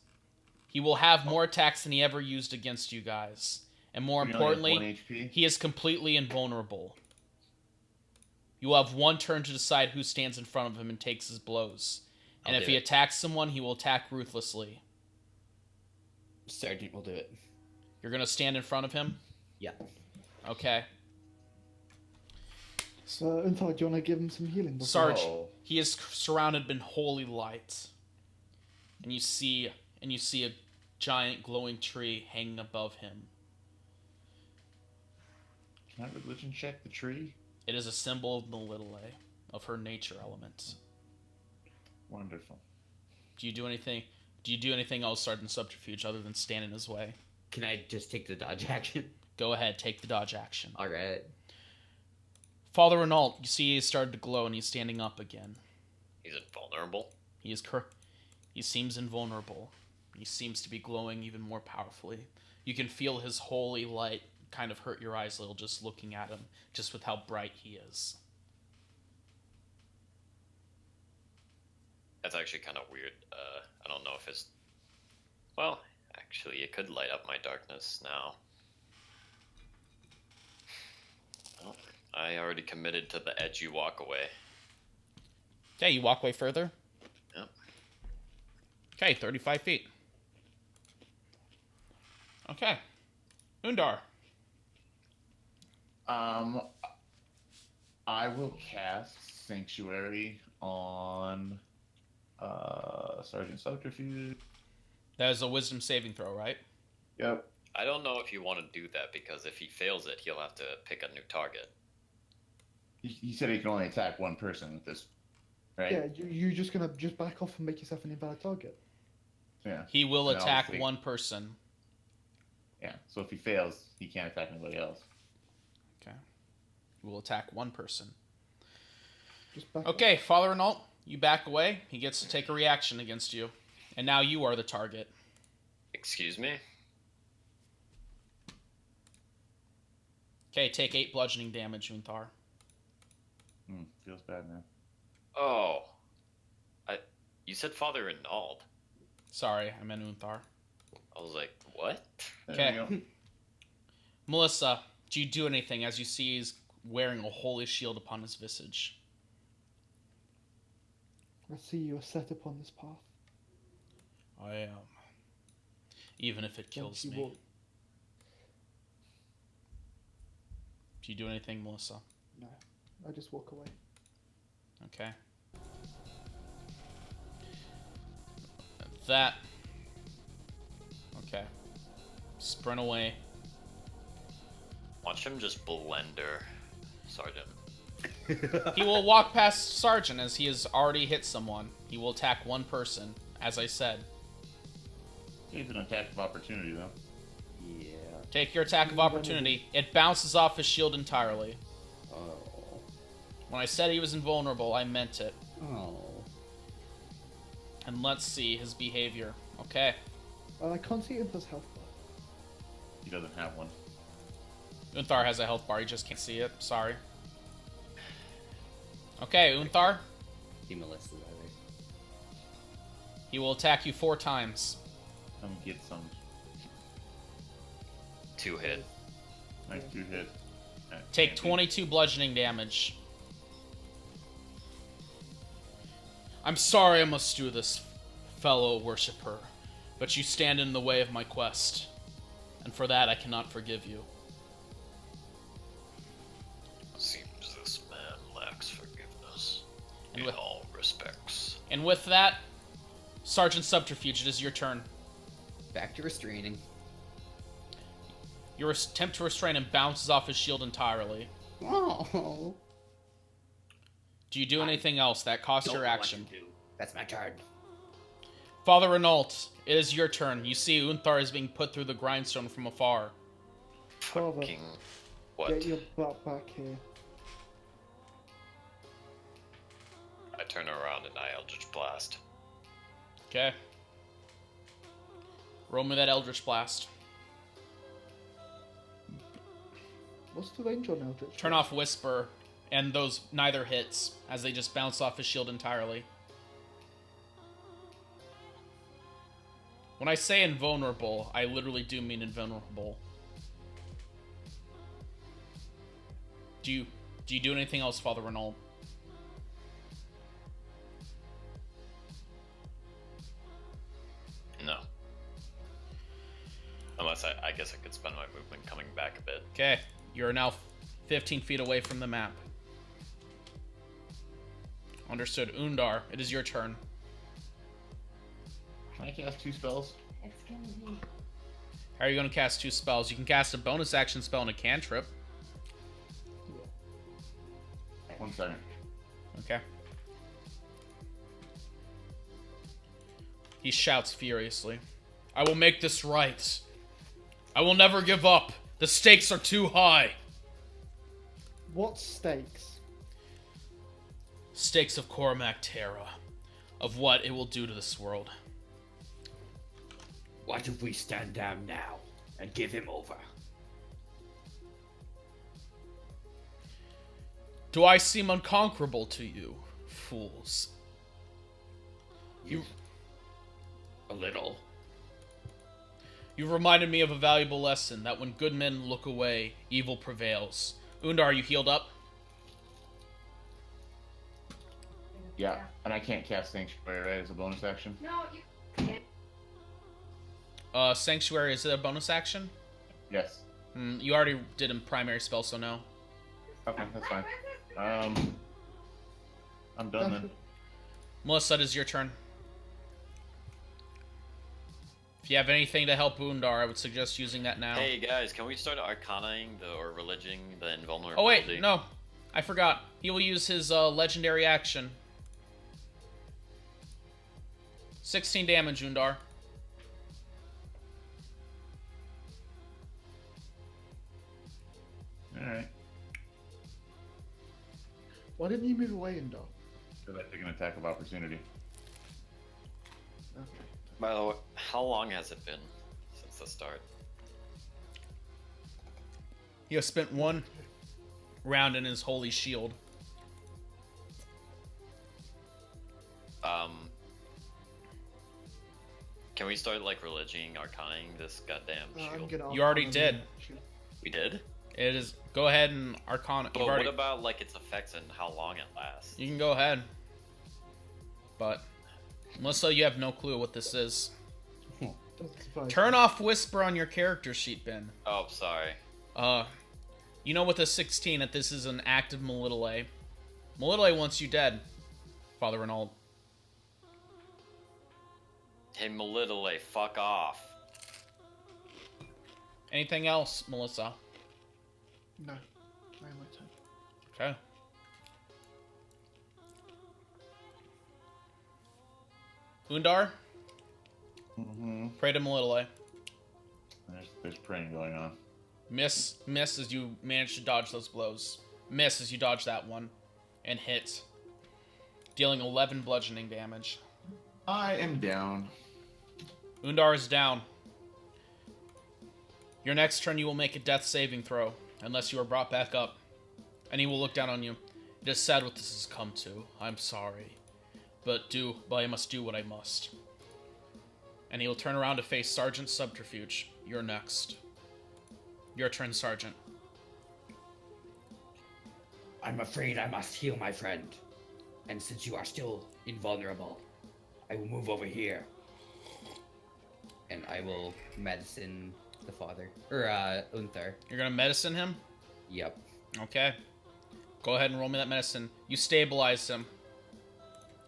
He will have more attacks than he ever used against you guys. And more
We only have
importantly,
1 HP?
he is completely invulnerable. You will have one turn to decide who stands in front of him and takes his blows. And
I'll
if
do
he
it.
attacks someone, he will attack ruthlessly.
Sergeant will do it.
You're going to stand in front of him?
Yeah.
Okay.
So, Unthar, do you want to give him some healing? before-
Sarge,
Oh.
he is surrounded in holy light. And you see a giant glowing tree hanging above him.
Can I religion check the tree?
It is a symbol of Melitele, of her nature element.
Wonderful.
Do you do anything else, Sergeant Subterfuge, other than stand in his way?
Can I just take the dodge action?
Go ahead, take the dodge action.
Alright.
Father Renault, you see he's started to glow and he's standing up again.
He's invulnerable.
He seems invulnerable. He seems to be glowing even more powerfully. You can feel his holy light kind of hurt your eyes a little just looking at him, just with how bright he is.
That's actually kind of weird. I don't know if it's... Well, Actually, it could light up my darkness now. Well, I already committed to the edgy walk away.
Okay, you walk way further.
Yep.
Okay, 35 feet. Okay. Undar.
I will cast Sanctuary on Sergeant Subterfuge.
That is a wisdom saving throw, right?
Yep.
I don't know if you want to do that, because if he fails it, he'll have to pick a new target.
He said he can only attack one person with this, right?
Yeah, you're just gonna just back off and make yourself an invalid target.
Yeah.
He will
And
attack
obviously-
one person.
Yeah. So if he fails, he can't attack anybody else.
Okay. He will attack one person.
Just back
Okay, Father Renault, you back away. He gets to take a reaction against you. And now you are the target.
Excuse me?
Okay, take 8 bludgeoning damage, Unthar.
Feels bad now.
Oh. You said Father Renault.
Sorry, I meant Unthar.
I was like, what?
Okay.
There we go.
Melissa, do you do anything as you see he's wearing a holy shield upon his visage?
I see you are set upon this path.
I am. Even if it kills
Don't you
me.
walk-
Do you do anything, Melissa?
No, I just walk away.
Okay. That. Okay. Sprint away.
Watch him just blender, Sergeant.
He will walk past Sergeant as he has already hit someone. He will attack one person, as I said.
He's an attack of opportunity, though.
Yeah.
Take your attack of opportunity. It bounces off his shield entirely.
Oh.
When I said he was invulnerable, I meant it.
Oh.
And let's see his behavior. Okay.
I can't see Imper's health bar.
He doesn't have one.
Unthar has a health bar, he just can't see it. Sorry. Okay, Unthar.
See Melissa's either.
He will attack you 4 times.
Come get some
2 hit.
nice 2 hits.
Take 22 bludgeoning damage. I'm sorry I must do this, fellow worshipper, but you stand in the way of my quest, and for that I cannot forgive you.
Seems this man lacks forgiveness
And
in
with-
all respects.
And with that, Sergeant Subterfuge, it is your turn.
Back to restraining.
Your attempt to restrain him bounces off his shield entirely.
Oh.
Do you do anything else that costs
Don't
your
know what
action?
to do. That's my turn.
Father Renault, it is your turn. You see Unthar is being put through the grindstone from afar.
Father,
Fucking... What?
get your butt back here.
I turn around and I Eldritch Blast.
Okay. Roll me that Eldritch Blast.
What's the range on Eldritch?
Turn off Whisper, and those neither hits, as they just bounce off his shield entirely. When I say invulnerable, I literally do mean invulnerable. Do you do anything else, Father Renault?
No. Unless I guess I could spend my movement coming back a bit.
Okay, you're now 15 feet away from the map. Understood. Undar, it is your turn.
Can I cast 2 spells?
It's gonna be.
How are you going to cast 2 spells? You can cast a bonus action spell and a cantrip.
1 second.
Okay. He shouts furiously. I will make this right. I will never give up. The stakes are too high.
What stakes?
Stakes of Cormac Terra. Of what it will do to this world.
What if we stand down now and give him over?
Do I seem unconquerable to you, fools? You...
A little.
You've reminded me of a valuable lesson, that when good men look away, evil prevails. Undar, are you healed up?
Yeah, and I can't cast Sanctuary, right, as a bonus action?
No, you can't.
Sanctuary, is it a bonus action?
Yes.
You already did a primary spell, so no.
Okay, that's fine. I'm done then.
Melissa, it is your turn. If you have anything to help Undar, I would suggest using that now.
Hey guys, can we start arcanaing or religioning the invulnerability?
Oh wait, no. I forgot. He will use his legendary action. 16 damage, Undar.
Alright.
Why didn't you move away, Indar?
Because I take an attack of opportunity.
Okay.
By the way, how long has it been since the start?
He has spent one round in his holy shield.
Can we start like religioning, arcaning this goddamn
I'm
shield?
gonna
You already
arcana
did.
the shield.
We did?
It is. Go ahead and Arcana.
But
You've already,
what about like its effects and how long it lasts?
you can go ahead. But Melissa, you have no clue what this is.
Doesn't surprise
Turn
me.
off Whisper on your character sheet, Ben.
Oh, sorry.
You know with the 16 that this is an active Melitele. Melitele wants you dead, Father Renaud.
Hey, Melitele, fuck off.
Anything else, Melissa?
No. No, my turn.
Okay. Undar,
Mm-hmm.
pray to Melitele.
There's praying going on.
Miss as you manage to dodge those blows. Miss as you dodge that one. And hit. Dealing 11 bludgeoning damage.
I am down.
Undar is down. Your next turn you will make a death saving throw, unless you are brought back up. And he will look down on you. It is sad what this has come to. I'm sorry. But I must do what I must. And he will turn around to face Sergeant Subterfuge. You're next. Your turn, Sergeant.
I'm afraid I must heal my friend. And since you are still invulnerable, I will move over here.
And I will medicine the father. Or, Unthar.
You're gonna medicine him?
Yep.
Okay. Go ahead and roll me that medicine. You stabilize him.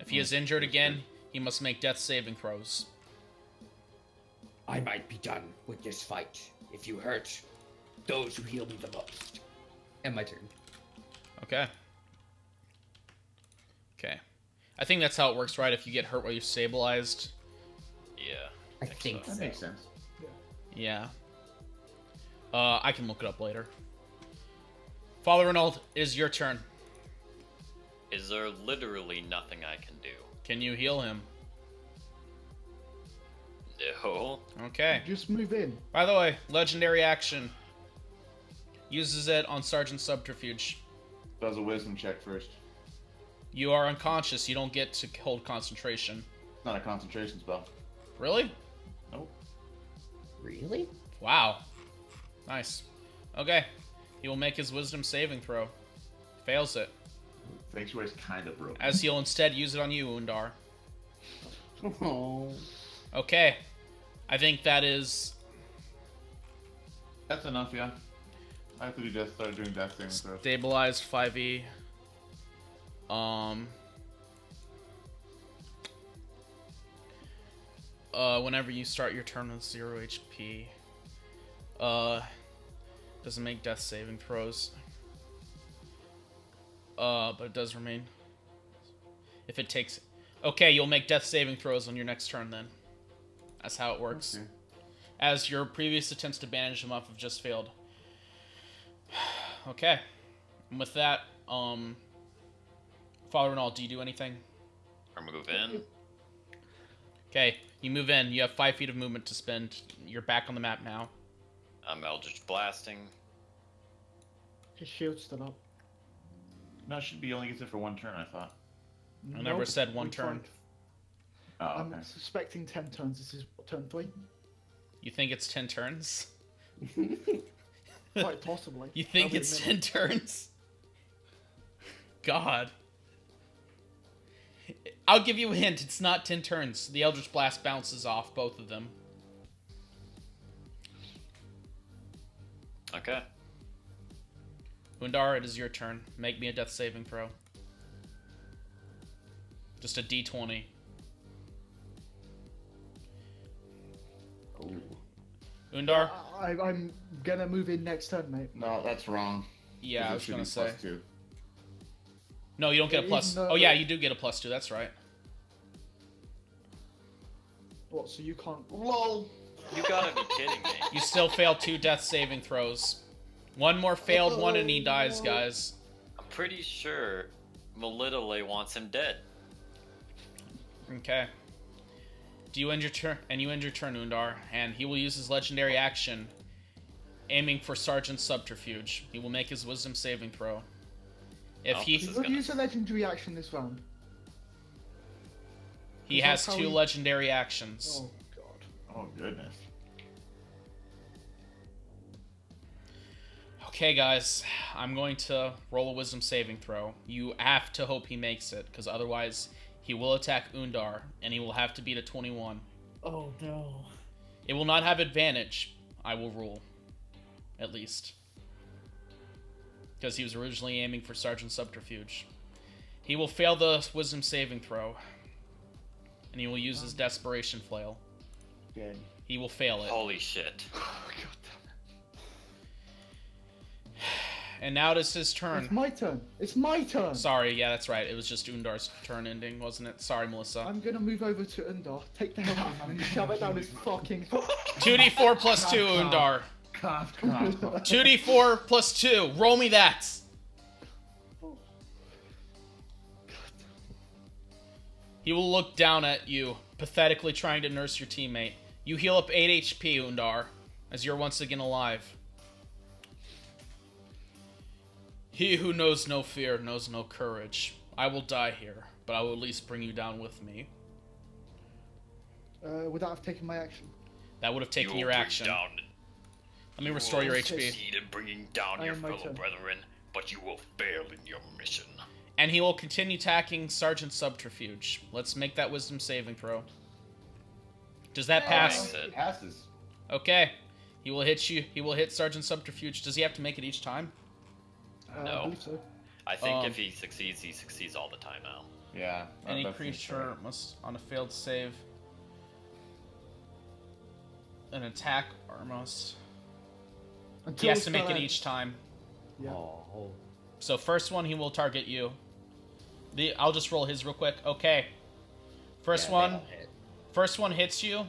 If he is injured again, he must make death saving throws.
I might be done with this fight if you hurt those who heal me the most.
And my turn.
Okay. Okay. I think that's how it works, right? If you get hurt while you're stabilized.
Yeah.
I think
That
so.
makes sense.
Yeah. I can look it up later. Father Renaud, it is your turn.
Is there literally nothing I can do?
Can you heal him?
No.
Okay.
Just move in.
By the way, legendary action. Uses it on Sergeant Subterfuge.
Does a wisdom check first.
You are unconscious. You don't get to hold concentration.
It's not a concentration spell.
Really?
Nope.
Really?
Wow. Nice. Okay. He will make his wisdom saving throw. Fails it.
Sanctuary's kind of broken.
As he'll instead use it on you, Undar.
Oh.
Okay. I think that is
That's enough, yeah. I have to start doing death saving throws.
stabilized 5e. Whenever you start your turn with 0 HP, doesn't make death saving throws. But it does remain. If it takes, okay, you'll make death saving throws on your next turn. Then, that's how it works.
Okay.
As your previous attempts to bandage him up have just failed. Okay, and with that, Father Renaud, do you do anything?
Or move in?
Okay, you move in. You have 5 feet of movement to spend. You're back on the map now.
I'm Eldritch Blasting.
His shield's still up.
No, it should be only gets it for one turn, I thought.
I never
Nope,
said one
we
turn.
tried.
Oh,
I'm
okay.
suspecting 10 turns. This is what, turn 3?
You think it's 10 turns?
Quite possibly.
You think
That'll be
it's
a
10 turns? God. I'll give you a hint. It's not 10 turns. The Eldritch Blast bounces off both of them.
Okay.
Undar, it is your turn. Make me a death saving throw. Just a d20.
Ooh.
Undar?
I'm gonna move in next turn, mate.
No, that's wrong.
Yeah, I was
Because
gonna
it
say.
should be +2.
No, you don't get a
Even
plus.
though-
Oh yeah, you do get a +2. That's right.
What? So you can't?
Lol.
You gotta be kidding me.
You still fail 2 death saving throws. One more failed one and he dies, guys.
I'm pretty sure Melitole wants him dead.
Okay. Do you end your turn? And you end your turn, Undar. And he will use his legendary action, aiming for Sergeant Subterfuge. He will make his wisdom saving throw. If
Oh,
he
this is
We'll
gonna-
use a legendary action this round.
he
is
has
that how
2
he-
legendary actions.
Oh god.
Oh goodness.
Okay, guys, I'm going to roll a wisdom saving throw. You have to hope he makes it, because otherwise he will attack Undar, and he will have to beat a 21.
Oh no.
It will not have advantage, I will rule. At least. Because he was originally aiming for Sergeant Subterfuge. He will fail the wisdom saving throw. And he will use his desperation flail.
Good.
He will fail it.
Holy shit.
Oh god damn it.
And now it is his turn.
It's my turn. It's my turn.
Sorry, yeah, that's right. It was just Undar's turn ending, wasn't it? Sorry, Melissa.
I'm gonna move over to Undar, take the helmet and shove it down his fucking throat.
2d4 plus 2, Undar.
Cough.
2d4 plus 2. Roll me that. He will look down at you, pathetically trying to nurse your teammate. You heal up 8 HP, Undar, as you're once again alive. He who knows no fear knows no courage. I will die here, but I will at least bring you down with me.
Would that have taken my action?
That would have taken
You
your
will bring
action.
Down,
Let me restore your
will
HP.
succeed in bringing down
I
your
am my
fellow
turn.
brethren, but you will fail in your mission.
And he will continue attacking Sergeant Subterfuge. Let's make that wisdom saving throw. Does that pass?
Makes it.
It passes.
Okay. He will hit you. He will hit Sergeant Subterfuge. Does he have to make it each time?
I
No.
believe so.
I think
Um,
if he succeeds all the time now.
Yeah.
Any
that seems
creature
fair.
must, on a failed save, an attack or must. He
Until
has
the
to make
spell
it
ends.
each time.
Yeah.
Oh.
So first one, he will target you. I'll just roll his real quick. Okay. First
Yeah,
one.
that'll hit.
First one hits you,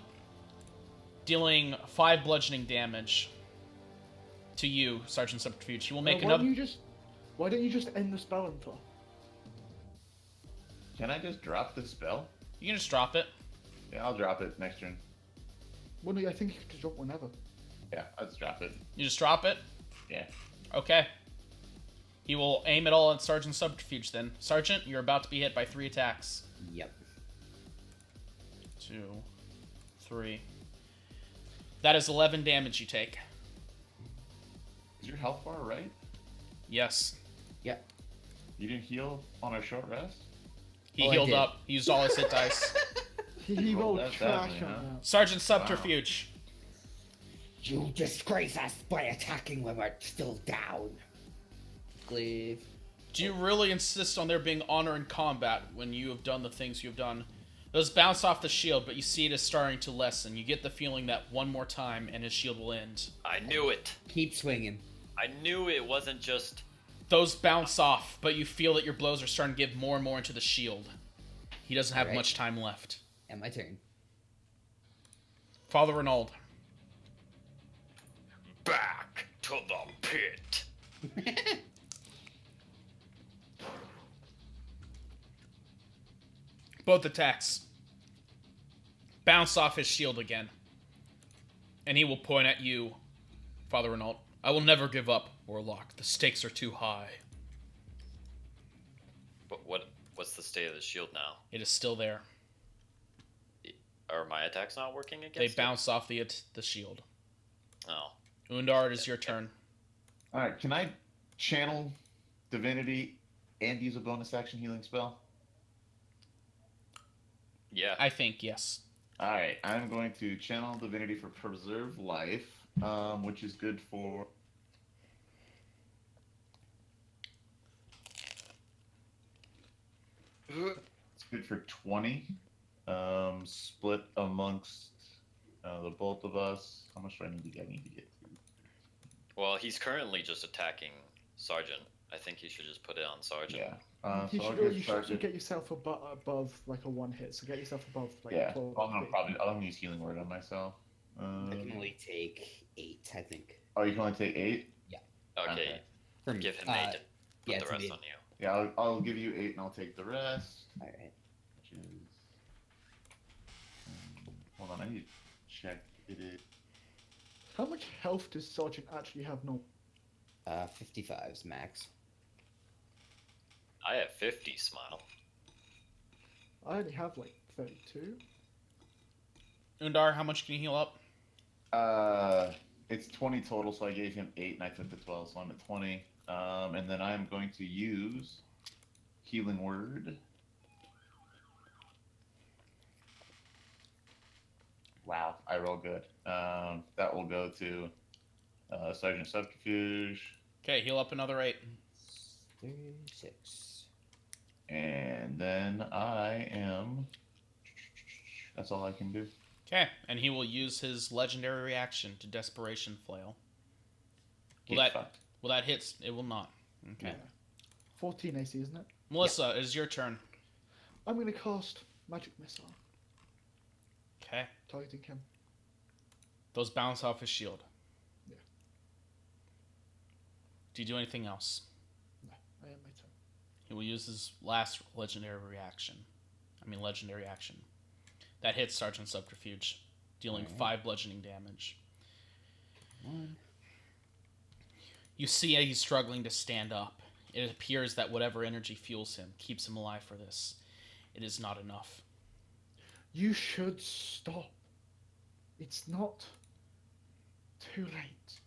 dealing 5 bludgeoning damage to you, Sergeant Subterfuge. He will make
why
another.
Why don't you just end the spell until?
Can I just drop the spell?
You can just drop it.
Yeah, I'll drop it next turn.
Well, no, I think you could drop whenever.
Yeah, I'll just drop it.
You just drop it.
Yeah.
Okay. He will aim it all at Sergeant Subterfuge then. Sergeant, you're about to be hit by 3 attacks.
Yep.
2, 3. That is 11 damage you take.
Is your health bar right?
Yes.
Yep.
You didn't heal on a short rest?
He
Oh, I
healed
did.
up. He used all his hit dice.
He
Well,
rolled
that's
trash
badly,
on
huh?
that.
Sergeant Subterfuge.
You disgrace us by attacking when we're still down.
Glaive.
Do you really insist on there being honor in combat when you have done the things you have done? Those bounce off the shield, but you see it is starting to lessen. You get the feeling that one more time and his shield will end.
I knew it.
Keep swinging.
I knew it wasn't just.
Those bounce off, but you feel that your blows are starting to give more and more into the shield. He doesn't have
Alright.
much time left.
And my turn.
Father Renaud.
Back to the pit.
Both attacks bounce off his shield again. And he will point at you, Father Renaud. I will never give up, Warlock. The stakes are too high.
But what's the state of the shield now?
It is still there.
Are my attacks not working against
They
it?
bounce off the shield.
Oh.
Undar, it is your turn.
All right, can I channel divinity and use a bonus action healing spell?
Yeah.
I think yes.
All right, I'm going to channel divinity for preserve life, which is good for. It's good for 20. Split amongst the both of us. How much do I need to get? To?
Well, he's currently just attacking Sergeant. I think he should just put it on Sergeant.
Yeah.
You
So I'll
should,
give
you should
Sergeant.
get yourself above like a 1 hit. So get yourself above like
Yeah.
12.
I'll use healing word on myself.
I can only take 8, I think.
Oh, you can only take 8.
Okay.
From
Give him 8 and put
yeah,
the
it's
rest
me.
on you.
Yeah, I'll give you 8 and I'll take the rest.
All right.
Which is. Hold on, I need to check. It is.
How much health does Sergeant actually have now?
55's max.
I have 50, Smile.
I only have like 32.
Undar, how much can you heal up?
It's 20 total, so I gave him 8 and I took the 12, so I'm at 20. And then I'm going to use healing word. Wow, I roll good. That will go to Sergeant Subterfuge.
Okay, heal up another 8.
36.
And then I am. That's all I can do.
Okay, and he will use his legendary reaction to Desperation Flail. Will
Get
that
fucked.
will that hit? It will not. Okay.
Yeah. 14 AC, isn't it?
Melissa, it is your turn.
I'm gonna cast Magic Missile,
Okay.
targeting him.
Those bounce off his shield.
Yeah.
Do you do anything else?
No, I am my turn.
He will use his last legendary action. That hits Sergeant Subterfuge, dealing
Alright.
5 bludgeoning damage.
1.
You see he's struggling to stand up. It appears that whatever energy fuels him keeps him alive for this. It is not enough.
You should stop. It's not too late.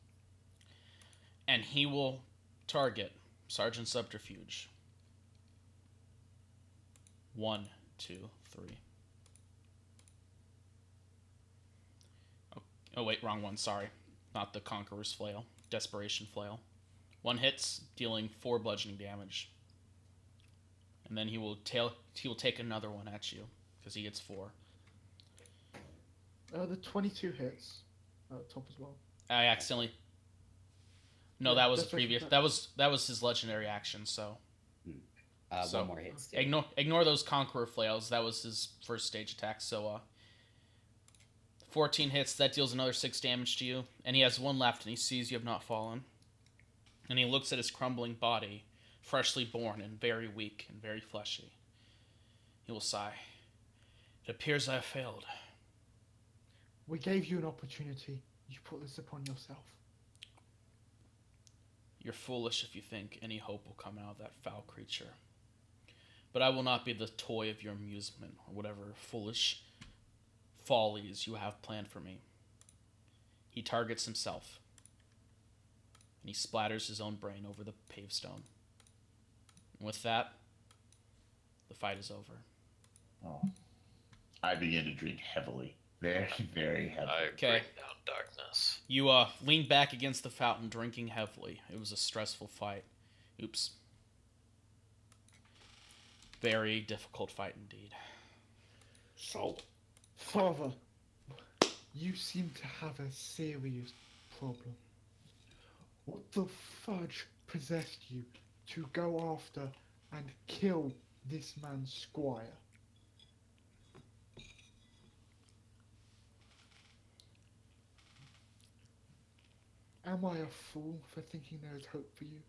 And he will target Sergeant Subterfuge. 1, 2, 3. Oh wait, wrong one, sorry. Not the Conqueror's Flail. Desperation Flail. 1 hits, dealing 4 bludgeoning damage. And then he will take another one at you, because he gets 4.
The 22 hits top as well.
I accidentally... No,
Yeah,
that was a
Desperation
previous...
Flail.
That was his legendary action, so... So,
1 more hit still.
Ignore those Conqueror Flails. That was his first stage attack, so... 14 hits, that deals another 6 damage to you. And he has 1 left, and he sees you have not fallen. And he looks at his crumbling body, freshly born and very weak and very fleshy. He will sigh. It appears I have failed.
We gave you an opportunity. You put this upon yourself.
You're foolish if you think any hope will come out of that foul creature. But I will not be the toy of your amusement, or whatever foolish follies you have planned for me. He targets himself, and he splatters his own brain over the pavestone. And with that, the fight is over.
Oh. I begin to drink heavily. Very, very heavily.
I
Okay.
bring down darkness.
You lean back against the fountain, drinking heavily. It was a stressful fight. Oops. Very difficult fight indeed.
So,
Father, you seem to have a serious problem. What the fudge possessed you to go after and kill this man's squire? Am I a fool for thinking there is hope for you?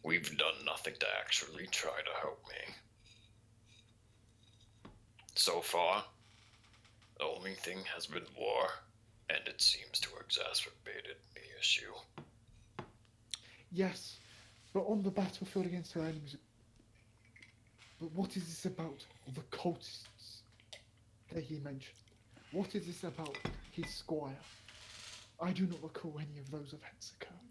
We've done nothing to actually try to help me. So far, the only thing has been war, and it seems to have exacerbated the issue.
Yes, but on the battlefield against our enemies. But what is this about the cultists that he mentioned? What is this about his squire? I do not recall any of those events occurring.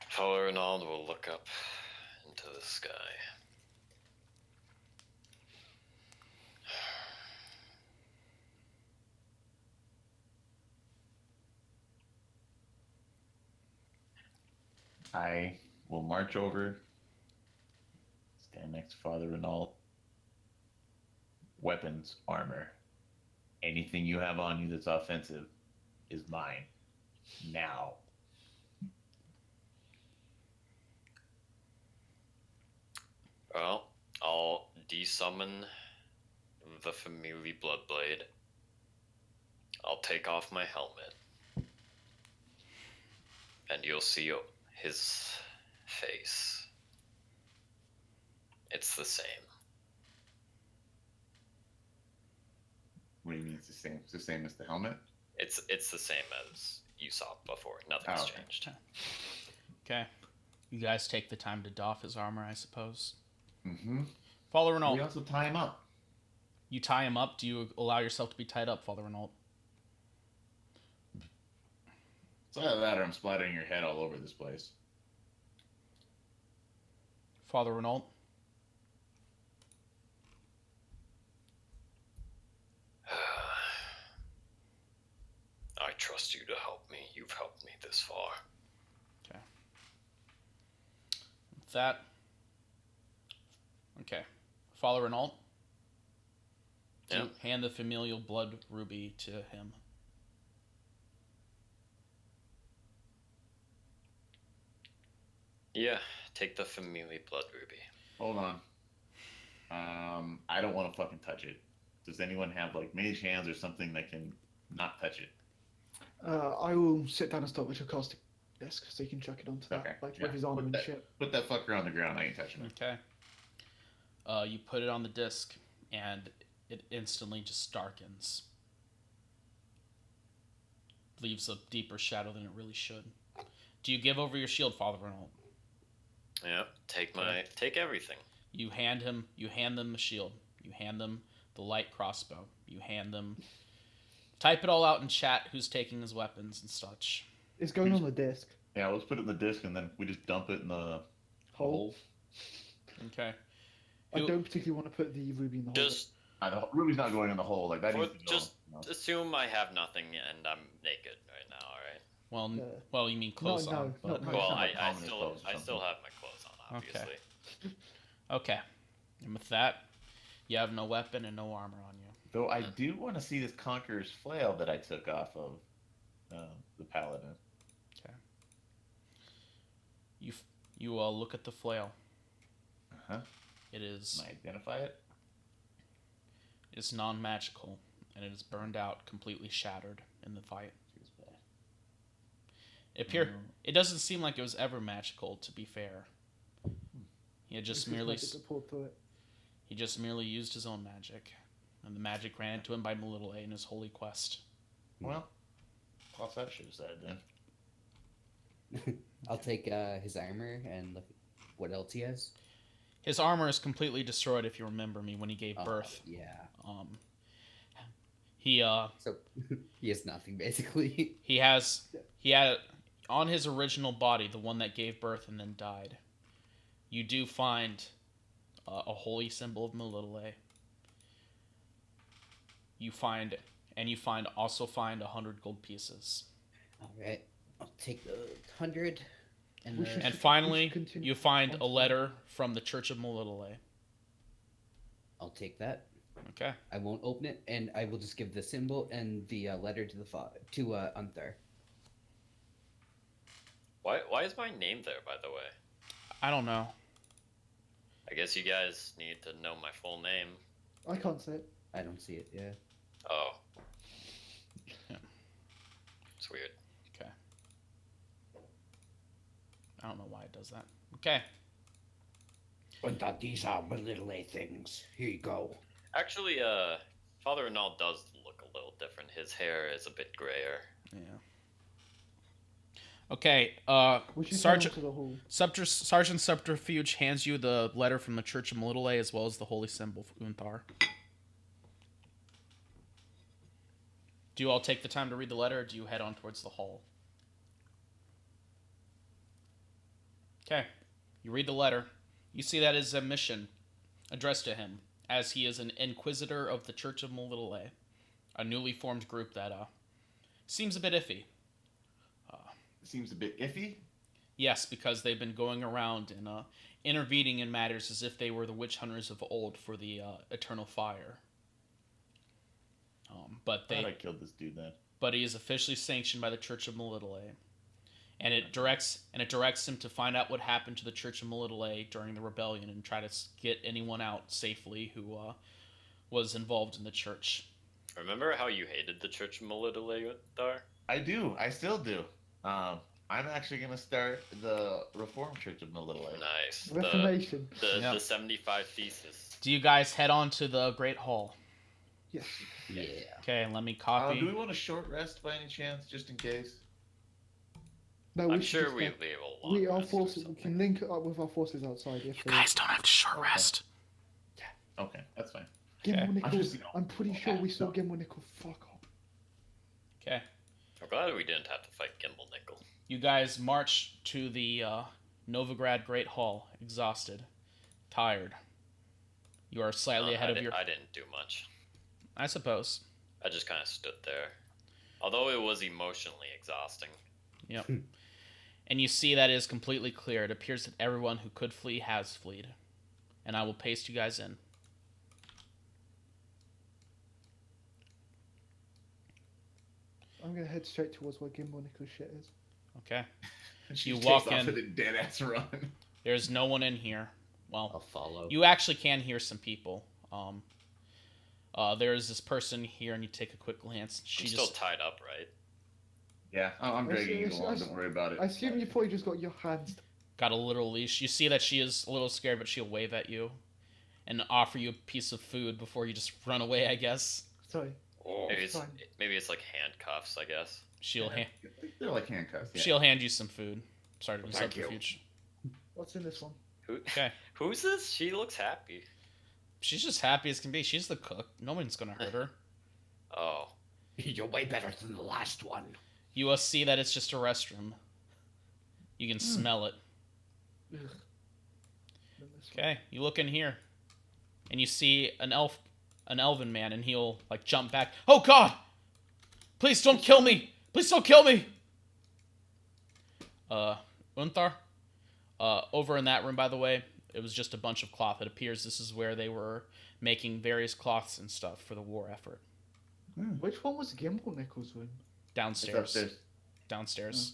Father Ronald will look up into the sky.
I will march over, stand next to Father Renault. Weapons, armor, anything you have on you that's offensive is mine. Now.
Well, I'll desummon the Familiar Bloodblade. I'll take off my helmet. And you'll see his face. It's the same.
What do you mean it's the same? It's the same as the helmet?
It's the same as you saw before. Nothing's
Oh, okay.
changed.
Okay. You guys take the time to doff his armor, I suppose.
Mm-hmm.
Father Renault,
We also tie him up.
you tie him up. Do you allow yourself to be tied up, Father Renault?
It's either that or I'm splattering your head all over this place.
Father Renault?
I trust you to help me. You've helped me this far.
Okay. With that. Okay. Father Renault?
Yeah.
You hand the familial blood ruby to him.
Yeah, take the Familiar Blood Ruby.
Hold on. I don't want to fucking touch it. Does anyone have like mage hands or something that can not touch it?
I will sit down and start with your casting desk so you can chuck it onto that,
Okay,
like
yeah.
with his armor
Put
and
that-
shit.
Put that fucker on the ground. I ain't touching it.
Okay. You put it on the disc, and it instantly just darkens. Leaves a deeper shadow than it really should. Do you give over your shield, Father Renault?
Yeah, take everything.
You hand them the shield. You hand them the light crossbow. You hand them. Type it all out in chat. Who's taking his weapons and such?
It's going on the disc.
Yeah, let's put it in the disc and then we just dump it in the hole.
Okay.
I
Who-
don't particularly want to put the ruby in the hole.
Just
The ruby's not going in the hole. Like that.
For-
Needs to go,
just-
you know.
assume I have nothing and I'm naked right now. All right.
Well, you mean clothes
no,
on? But
no.
Well,
some
I
common
still
clothes or
I still
something.
have my clothes on, obviously.
okay. And with that, you have no weapon and no armor on you.
Though I do want to see this Conqueror's flail that I took off of the paladin.
Okay. You look at the flail.
Uh-huh.
It is
Can I identify it?
it's non-magical, and it is burned out, completely shattered in the fight.
Feels bad.
It doesn't seem like it was ever magical, to be fair. He had just
This is
merely
magic that poured through it.
he just merely used his own magic, and the magic ran into him by little A in his holy quest.
Well, cross that should have said then.
I'll take his armor and look what else he has.
His armor is completely destroyed, if you remember me, when he gave birth.
Yeah.
He
So he has nothing basically.
he had on his original body, the one that gave birth and then died. You do find a holy symbol of Melitele. You find 100 gold pieces.
All right, I'll take the 100 and
We
the.
should-
And finally,
continue
you find
on.
a letter from the Church of Melitele.
I'll take that.
Okay.
I won't open it, and I will just give the symbol and the letter to the Unther.
Why is my name there, by the way?
I don't know.
I guess you guys need to know my full name.
I can't say it.
I don't see it. Yeah.
Oh.
Yeah.
It's weird.
Okay. I don't know why it does that. Okay.
But these are my little A things. Here you go.
Actually, Father Ronald does look a little different. His hair is a bit grayer.
Yeah. Okay,
We should head
Sergeant
on to the hall.
Sergeant Subterfuge hands you the letter from the Church of Melitele as well as the holy symbol for Unthar. Do you all take the time to read the letter, or do you head on towards the hall? Okay, you read the letter. You see that is a mission addressed to him, as he is an Inquisitor of the Church of Melitele, a newly formed group that seems a bit iffy.
Seems a bit iffy.
Yes, because they've been going around and intervening in matters as if they were the witch hunters of old for the eternal fire. But
I thought I killed this dude then.
but he is officially sanctioned by the Church of Melitele, and it directs him to find out what happened to the Church of Melitele during the rebellion and try to get anyone out safely who was involved in the church.
Remember how you hated the Church of Melitele, Thar?
I do. I still do. I'm actually gonna start the Reformed Church of Melitele.
Nice.
Reformation.
Yeah.
The 75 Thesis.
Do you guys head on to the Great Hall?
Yes.
Yeah.
Okay, let me copy.
Do we want a short rest by any chance, just in case?
No, we
I'm
should
sure
just
we
go.
leave a long
We our
rest or
forces. We
something.
can link up with our forces outside. If
You
they-
guys don't have to short
Okay.
rest.
Okay, that's fine.
Gimble
I'm just,
I'm pretty sure we saw Gimble Nickel. Fuck off.
Okay.
I'm glad we didn't have to fight Gimbal Nickel.
You guys march to the Novigrad Great Hall, exhausted, tired. You are slightly ahead of your...
I didn't do much.
I suppose.
I just kind of stood there. Although it was emotionally exhausting.
Yep. And you see that it is completely clear. It appears that everyone who could flee has fled. And I will paste you guys in.
I'm gonna head straight towards where Gimble Nickel's shit is.
Okay.
She
You
takes
walk
off
in.
with a dead ass run.
There's no one in here.
I'll
Well,
follow.
you actually can hear some people. There is this person here, and you take a quick glance. She
I'm
just
still tied up, right?
Yeah, I'm dragging you
I
along.
s-
Don't worry about it.
I assume you probably just got your hands.
got a little leash. You see that she is a little scared, but she'll wave at you and offer you a piece of food before you just run away, I guess.
Sorry.
Oh,
Maybe it's like handcuffs, I guess.
She'll
they're like handcuffs. Yeah.
she'll hand you some food. Sorry to be
Thank you.
subterfuge.
What's in this one?
Okay.
Who's this? She looks happy.
She's just happy as can be. She's the cook. No one's gonna hurt her.
Oh.
You're way better than the last one.
You will see that it's just a restroom. You can smell it.
Ugh. Then this one.
Okay, you look in here, and you see an elven man, and he'll like jump back. Oh God! Please don't kill me! Please don't kill me! Unthar, over in that room, by the way, it was just a bunch of cloth. It appears this is where they were making various cloths and stuff for the war effort.
Which one was Gimble Nickel's room?
It's
Downstairs.
upstairs.
Downstairs.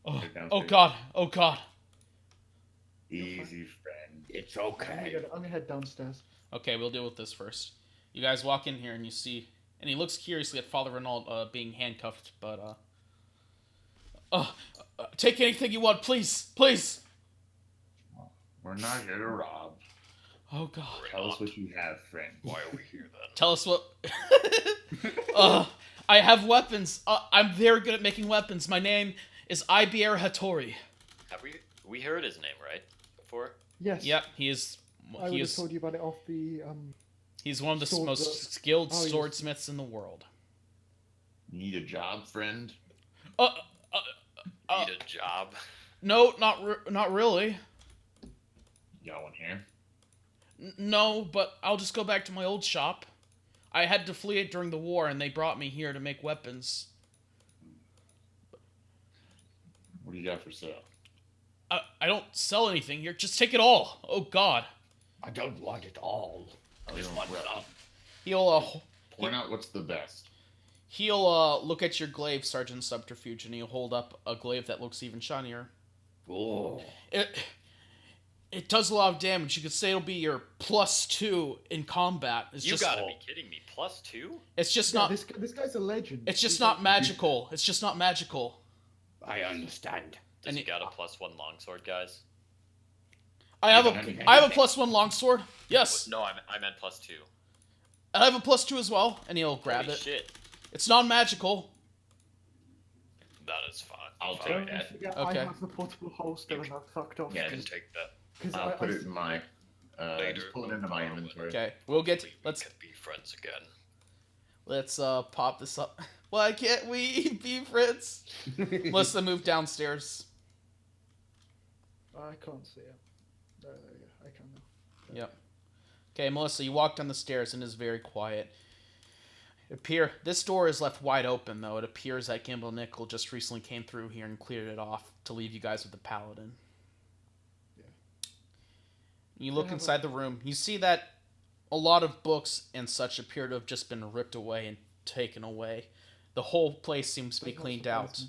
They're
Oh
downstairs.
God! Oh God!
Easy, friend.
It's
I'm
okay.
gonna head downstairs.
Okay, we'll deal with this first. You guys walk in here and you see, and he looks curiously at Father Renaud being handcuffed, but take anything you want, please, please.
We're not here to rob.
Oh God.
Tell us what you have, friend.
Why are we here then?
Tell us what. I have weapons. I'm very good at making weapons. My name is Ibier Hattori.
Have we heard his name, right? Before?
Yes.
Yep, he is.
I
He
would have
is.
told you about it off the
He's one of the
Sword-
most skilled
Oh, yes.
swordsmiths in the world.
Need a job, friend?
Uh,
Need a job?
no, not really.
Got one here.
No, but I'll just go back to my old shop. I had to flee it during the war, and they brought me here to make weapons.
What do you got for sale?
I don't sell anything here. Just take it all. Oh God.
I don't want it all.
We
Just
don't
want
well,
some.
He'll
Point out what's the best.
look at your glaive, Sergeant Subterfuge, and he'll hold up a glaive that looks even shinier.
Oh,
It does a lot of damage. You could say it'll be your +2 in combat. It's
You
just
gotta be kidding me. +2?
it's just
Yeah,
not
this guy's a legend.
it's just
He's
not
like-
magical. It's just not magical.
I understand.
Does
And
he
it-
got a +1 longsword, guys?
I have
don't have any-
I have a +1 longsword. Yes.
No, I meant +2.
I have a +2 as well, and he'll grab
Holy
it.
shit.
It's non-magical.
That is fine.
I'll
Fine.
take
Don't
that.
forget,
Okay.
I have the portable holster and I fucked off.
You
Yeah,
can
just-
take that.
Because
I'll put it in my.
Later,
Just pull it into my
Rowan.
inventory.
Okay, we'll get.
Hopefully
Let's
we can be friends again.
pop this up. Why can't we be friends? Melissa moved downstairs.
I can't see it. There we go. I can now.
Yep. Okay, Melissa, you walk down the stairs and it's very quiet. This door is left wide open, though. It appears that Gimbal Nickel just recently came through here and cleared it off to leave you guys with the paladin.
Yeah.
You look
Yeah,
inside the room. You see that a lot of books and such appear to have just been ripped away and taken away. The whole place seems to be
Does not
cleaned
surprise
out.
me.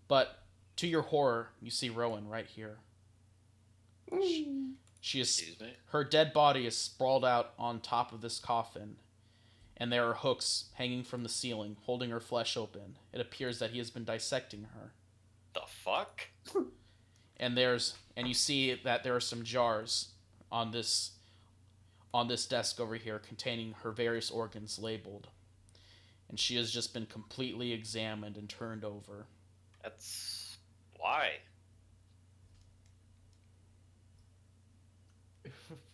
But to your horror, you see Rowan right here. She is.
Excuse me?
Her dead body is sprawled out on top of this coffin, and there are hooks hanging from the ceiling, holding her flesh open. It appears that he has been dissecting her.
The fuck?
And you see that there are some jars on this desk over here containing her various organs labeled. And she has just been completely examined and turned over.
That's why.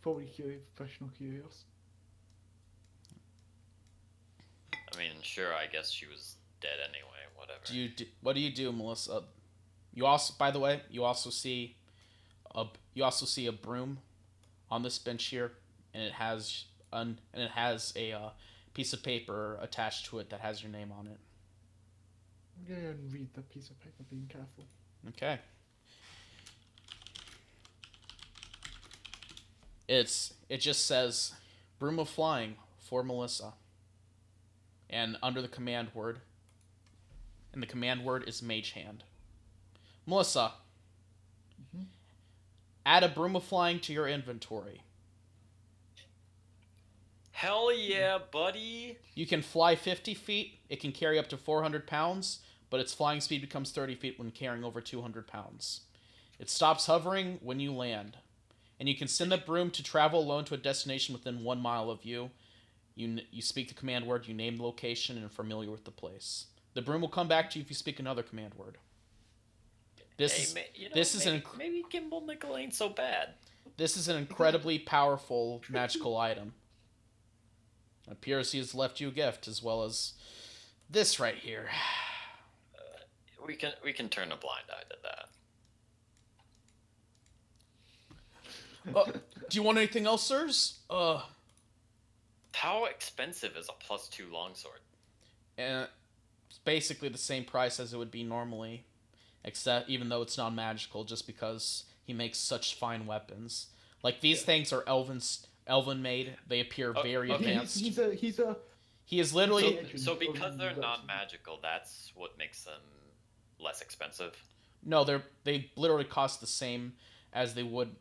Probably professional curious.
I mean, sure, I guess she was dead anyway, whatever.
What do you do, Melissa? You also, by the way, you also see a broom on this bench here, and it has a piece of paper attached to it that has your name on it.
I'm going to go and read the piece of paper, being careful.
Okay. It just says Broom of Flying for Melissa. And under the command word. And the command word is Mage Hand. Melissa.
Mhm.
Add a Broom of Flying to your inventory.
Hell yeah, buddy!
You can fly 50 feet. It can carry up to 400 pounds, but its flying speed becomes 30 feet when carrying over 200 pounds. It stops hovering when you land. And you can send the broom to travel alone to a destination within 1 mile of you. You speak the command word, you name the location, and are familiar with the place. The broom will come back to you if you speak another command word.
Maybe Gimbal Nickel ain't so bad.
This is an incredibly powerful magical item. It appears he has left you a gift, as well as this right here.
We can turn a blind eye to that.
Do you want anything else, sirs?
How expensive is a +2 longsword?
And it's basically the same price as it would be normally, except even though it's non-magical, just because he makes such fine weapons. Like these things are elven made. They appear very
okay.
advanced.
He
He is literally
So because they're non-magical, that's what makes them less expensive.
no, they literally cost the same as they would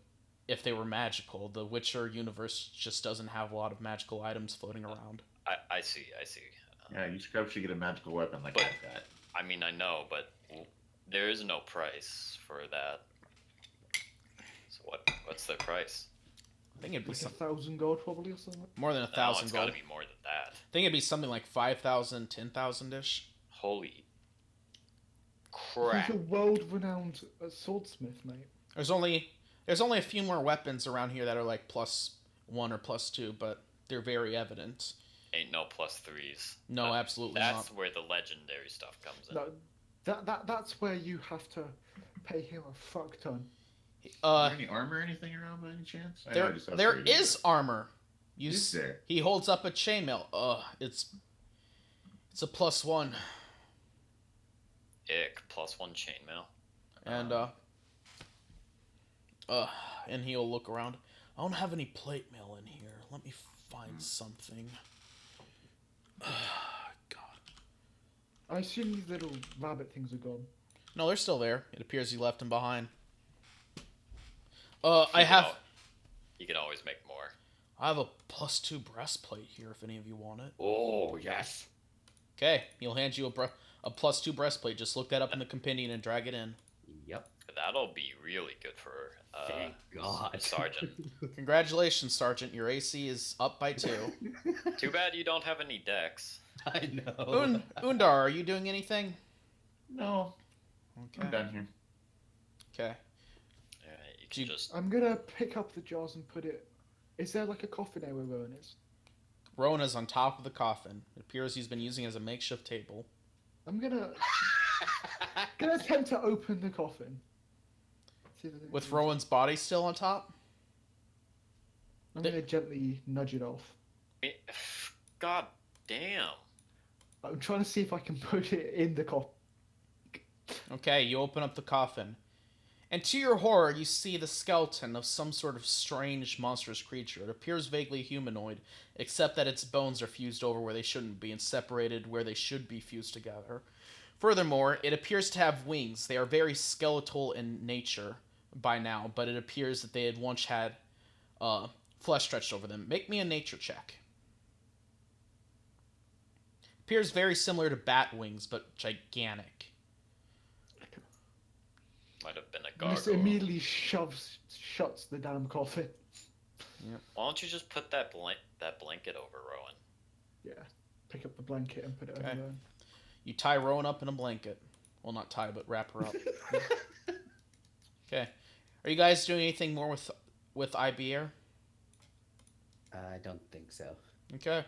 if they were magical. The Witcher universe just doesn't have a lot of magical items floating around.
I see.
Yeah, you scrub should get a magical weapon like
But-
that.
I mean, I know, but there is no price for that. So what's the price?
I think it'd be
like
some,
1,000 gold probably or something.
more than
No,
1,000
it's
gold.
got to be more than that.
I think it'd be something like 5,000, 10,000-ish.
Holy
He's
crap!
a world-renowned swordsmith, mate.
There's only a few more weapons around here that are like +1 or +2, but they're very evident.
Ain't no +3s.
No, absolutely
That's
not.
where the legendary stuff comes in.
No, that's where you have to pay him a fuck ton.
Is there any armor or anything around by any chance? I know I just
There
upgraded
is
it.
armor.
Is there?
He holds up a chainmail. It's a +1,
Ick, +1 chainmail.
and and he'll look around. I don't have any plate mail in here. Let me find something. God.
I assume these little rabbit things are gone.
No, they're still there. It appears he left them behind.
You
I have
can always make more.
a +2 breastplate here if any of you want it.
Oh, yes.
Okay, he'll hand you a +2 breastplate. Just look that up in the compendium and drag it in.
Yep.
That'll be really good for
Thank God.
Sergeant.
Congratulations, Sergeant. Your AC is up by 2.
Too bad you don't have any decks.
I know.
Undar, are you doing anything?
No.
Okay.
I'm down here.
Okay.
You can
You-
just.
I'm gonna pick up the jars and put it. Is there like a coffin there where Rowan is?
Rona's on top of the coffin. It appears he's been using it as a makeshift table.
I'm gonna attempt to open the coffin. See if there's
With
anything
Rowan's body still on top?
inside. I'm gonna gently nudge it off.
God damn.
I'm trying to see if I can put it in the coffin.
Okay, you open up the coffin. And to your horror, you see the skeleton of some sort of strange, monstrous creature. It appears vaguely humanoid, except that its bones are fused over where they shouldn't be and separated where they should be fused together. Furthermore, it appears to have wings. They are very skeletal in nature by now, but it appears that they had once had flesh stretched over them. Make me a nature check. Appears very similar to bat wings, but gigantic.
Might have been a
This
gargoyle.
immediately shuts the damn coffin.
Why don't you just put that blanket over Rowan?
Yeah. Pick up the blanket and put it
Okay.
over there.
You tie Rowan up in a blanket. Well, not tie, but wrap her up. Okay. Are you guys doing anything more with IBR?
I don't think so.
Okay.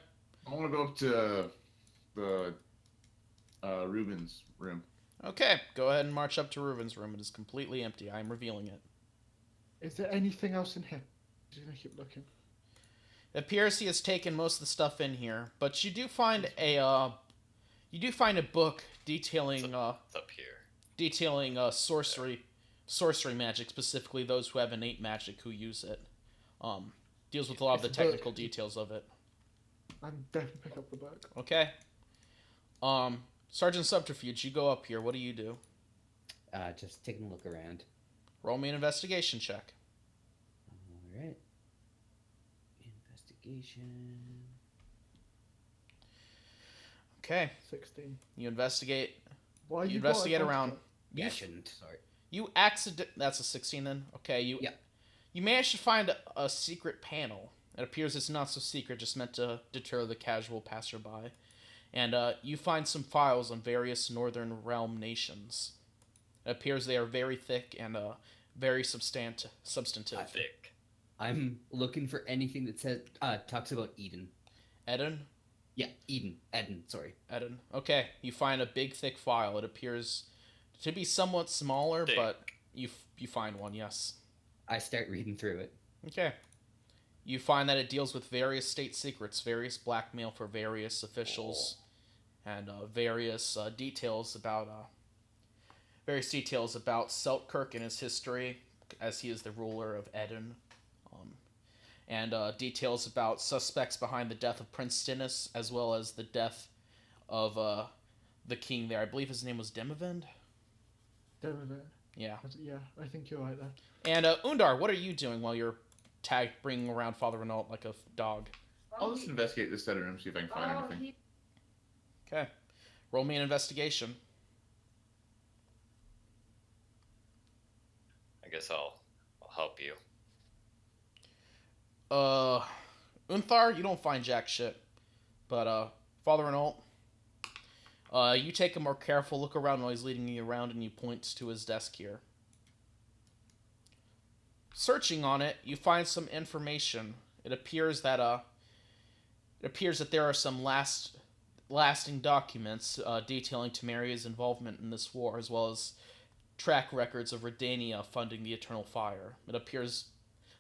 I want to go up to the Ruben's room.
Okay. Go ahead and march up to Reuben's room. It is completely empty. I am revealing it.
Is there anything else in here? Just gonna keep looking.
It appears he has taken most of the stuff in here, but you do find a book detailing
It's up here.
sorcery magic, specifically those who have innate magic who use it. Deals with a lot of the
It's a book.
technical details of it.
I'm definitely pick up the book.
Okay. Sergeant Subterfuge, you go up here. What do you do?
Just taking a look around.
Roll me an investigation check.
All right. Investigation.
Okay.
16.
You investigate.
Why
You
you
investigate
got a
around.
blanket?
Yeah, I
You,
shouldn't. Sorry.
you accident. That's a 16 then. Okay.
Yeah.
You managed to find a secret panel. It appears it's not so secret, just meant to deter the casual passerby. And you find some files on various Northern Realm nations. It appears they are very thick and very substantive.
Thick.
I'm looking for anything that says talks about Eden.
Eden?
Yeah, Eden. Sorry.
Eden. Okay, you find a big, thick file. It appears to be somewhat smaller,
Thick.
but you find one, yes.
I start reading through it.
Okay. You find that it deals with various state secrets, various blackmail for various officials, and various details about Selkirk and his history, as he is the ruler of Eden, and details about suspects behind the death of Prince Stennis, as well as the death of the king there. I believe his name was Demavend.
Demavend.
Yeah.
Yeah, I think you're right there.
And Undar, what are you doing while you're bringing around Father Renault like a dog?
I'll just investigate this other room, see if I can find anything.
Okay. Roll me an investigation.
I guess I'll help you.
Unthar, you don't find jack shit. But, Father Renault, you take a more careful look around while he's leading you around and you point to his desk here. Searching on it, you find some information. It appears that there are some lasting documents detailing Temeria's involvement in this war, as well as track records of Redania funding the Eternal Fire. It appears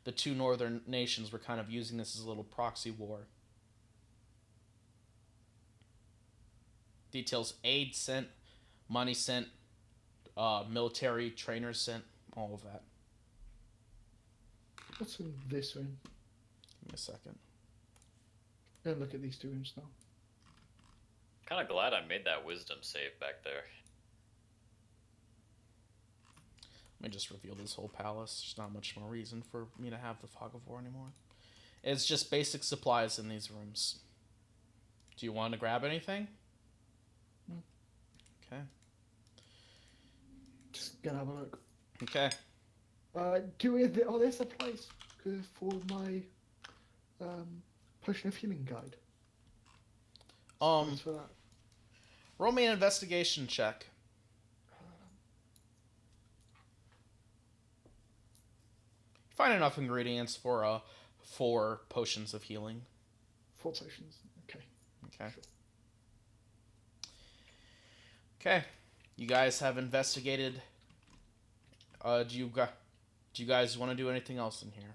the two northern nations were kind of using this as a little proxy war. Details aid sent, money sent, military trainers sent, all of that.
What's in this room?
Give me a second.
Gonna look at these two rooms now.
Kind of glad I made that wisdom save back there.
Let me just reveal this whole palace. There's not much more reason for me to have the Fog of War anymore. It's just basic supplies in these rooms. Do you want to grab anything?
No.
Okay.
Just gonna have a look.
Okay.
Are there supplies for my potion of healing guide? Supplies for that.
Roll me an investigation check. Find enough ingredients for 4 potions of healing.
4 potions. Okay.
Okay.
Sure.
Okay. You guys have investigated. Do you guys want to do anything else in here?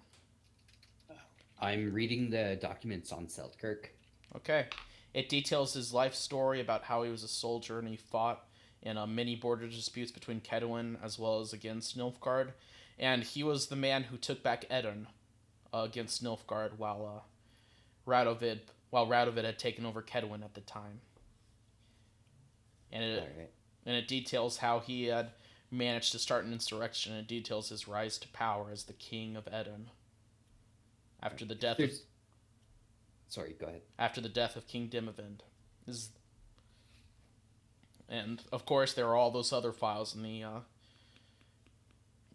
I'm reading the documents on Seltkirk.
Okay. It details his life story about how he was a soldier and he fought in many border disputes between Kedwin as well as against Nilfgaard. And he was the man who took back Edirn against Nilfgaard while Radovid had taken over Kedwin at the time. And it details how he had managed to start an insurrection, and it details his rise to power as the king of Edirn. After the death of
Sorry, go ahead.
After the death of King Dimavend. And of course there are all those other files in the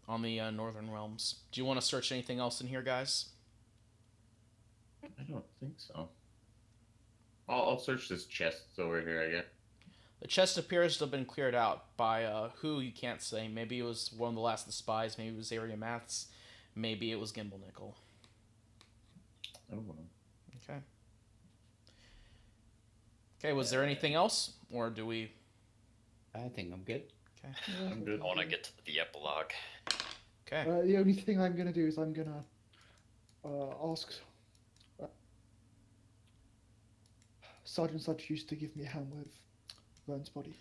on the Northern Realms. Do you want to search anything else in here, guys?
I don't think so. I'll search this chest over here, I guess.
The chest appears to have been cleared out by who you can't say. Maybe it was one of the last of the spies. Maybe it was Arya Maths. Maybe it was Gimblenickel.
I don't know.
Okay. Okay, was there anything else? Or do we...
I think I'm good.
Okay.
Yeah,
I'm good.
I want to get to the epilogue.
Okay.
The only thing I'm going to do is I'm going to ask Sergeant Subterfuge to give me a hand with Vern's body.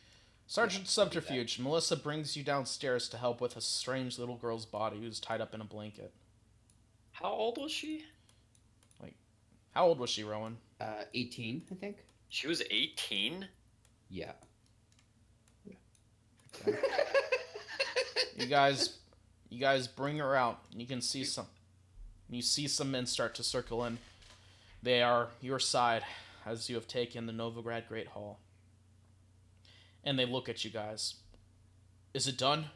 Sergeant Subterfuge, Melissa brings you downstairs to help with a strange little girl's body who's tied up in a blanket.
How old was she?
How old was she, Rowan?
18, I think.
She was 18?
Yeah.
You guys bring her out. You can see some men start to circle in. They are your side as you have taken the Novigrad Great Hall. And they look at you guys. Is it done?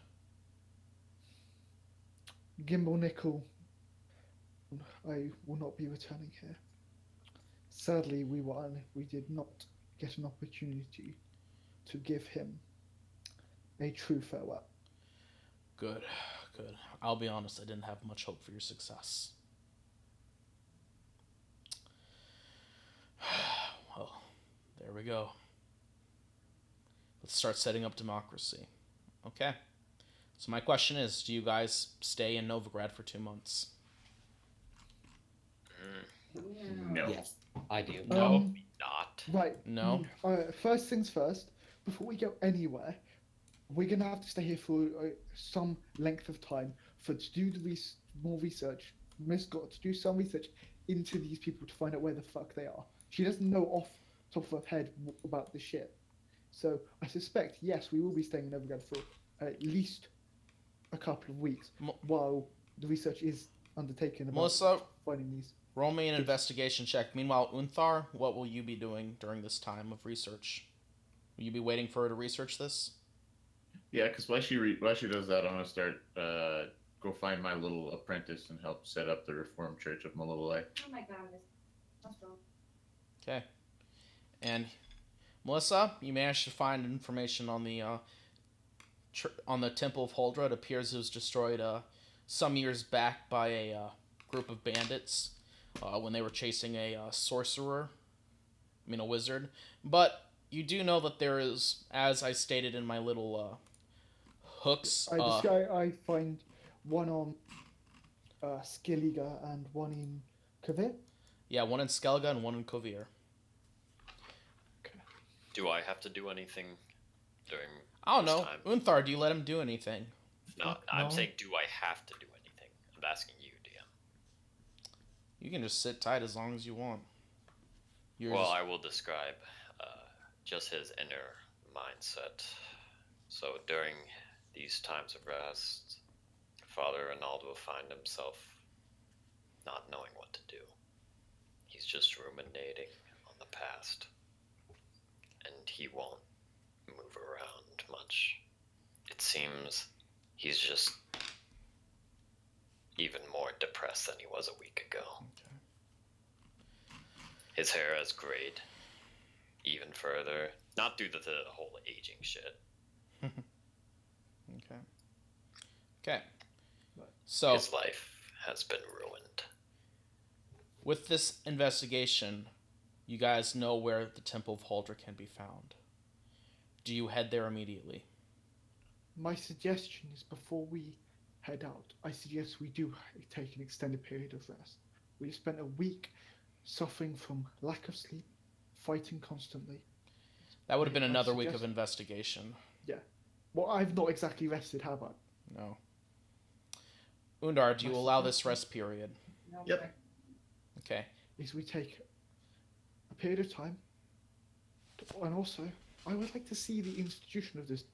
Gimblenickel, I will not be returning here. Sadly, we did not get an opportunity to give him a true farewell.
Good. I'll be honest, I didn't have much hope for your success. Well, there we go. Let's start setting up democracy. Okay. So my question is, do you guys stay in Novigrad for 2 months?
No.
Yes, I do.
No.
Not.
Right.
No?
First things first, before we go anywhere, we're going to have to stay here for some length of time to do more research. Miss got to do some research into these people to find out where the fuck they are. She doesn't know off the top of her head about this shit. So I suspect, yes, we will be staying in Novigrad for at least a couple of weeks while the research is undertaken about
Melissa,
finding these.
roll me an investigation check. Meanwhile, Unthar, what will you be doing during this time of research? Will you be waiting for her to research this?
Yeah, because while she does that, I'm gonna start go find my little apprentice and help set up the Reformed Church of Malolai.
Oh my god, that's wrong.
Okay. And Melissa, you managed to find information on the Temple of Holdra. It appears it was destroyed some years back by a group of bandits when they were chasing a wizard. But you do know that there is, as I stated in my little hooks.
I find one on Skellige and one in Kavir.
Yeah, one in Skellige and one in Kovir.
Do I have to do anything during
I don't
this
know.
time?
Unthar, do you let him do anything?
No, I'm
No.
saying, do I have to do anything? I'm asking you, DM.
You can just sit tight as long as you want.
Well, I will describe just his inner mindset. So during these times of rest, Father Ronaldo will find himself not knowing what to do. He's just ruminating on the past. And he won't move around much. It seems he's just even more depressed than he was a week ago.
Okay.
His hair has grayed even further. Not due to the whole aging shit.
Okay. So
His life has been ruined.
With this investigation, you guys know where the Temple of Haldra can be found. Do you head there immediately?
My suggestion is before we head out, I suggest we do take an extended period of rest. We've spent a week suffering from lack of sleep, fighting constantly.
That would have been
I
another week of
suggest-
investigation.
Well, I've not exactly rested, have I?
No. Undar, do you allow this rest period?
No,
Yep.
okay.
Okay.
Is we take a period of time, and also, I would like to see the institution of this,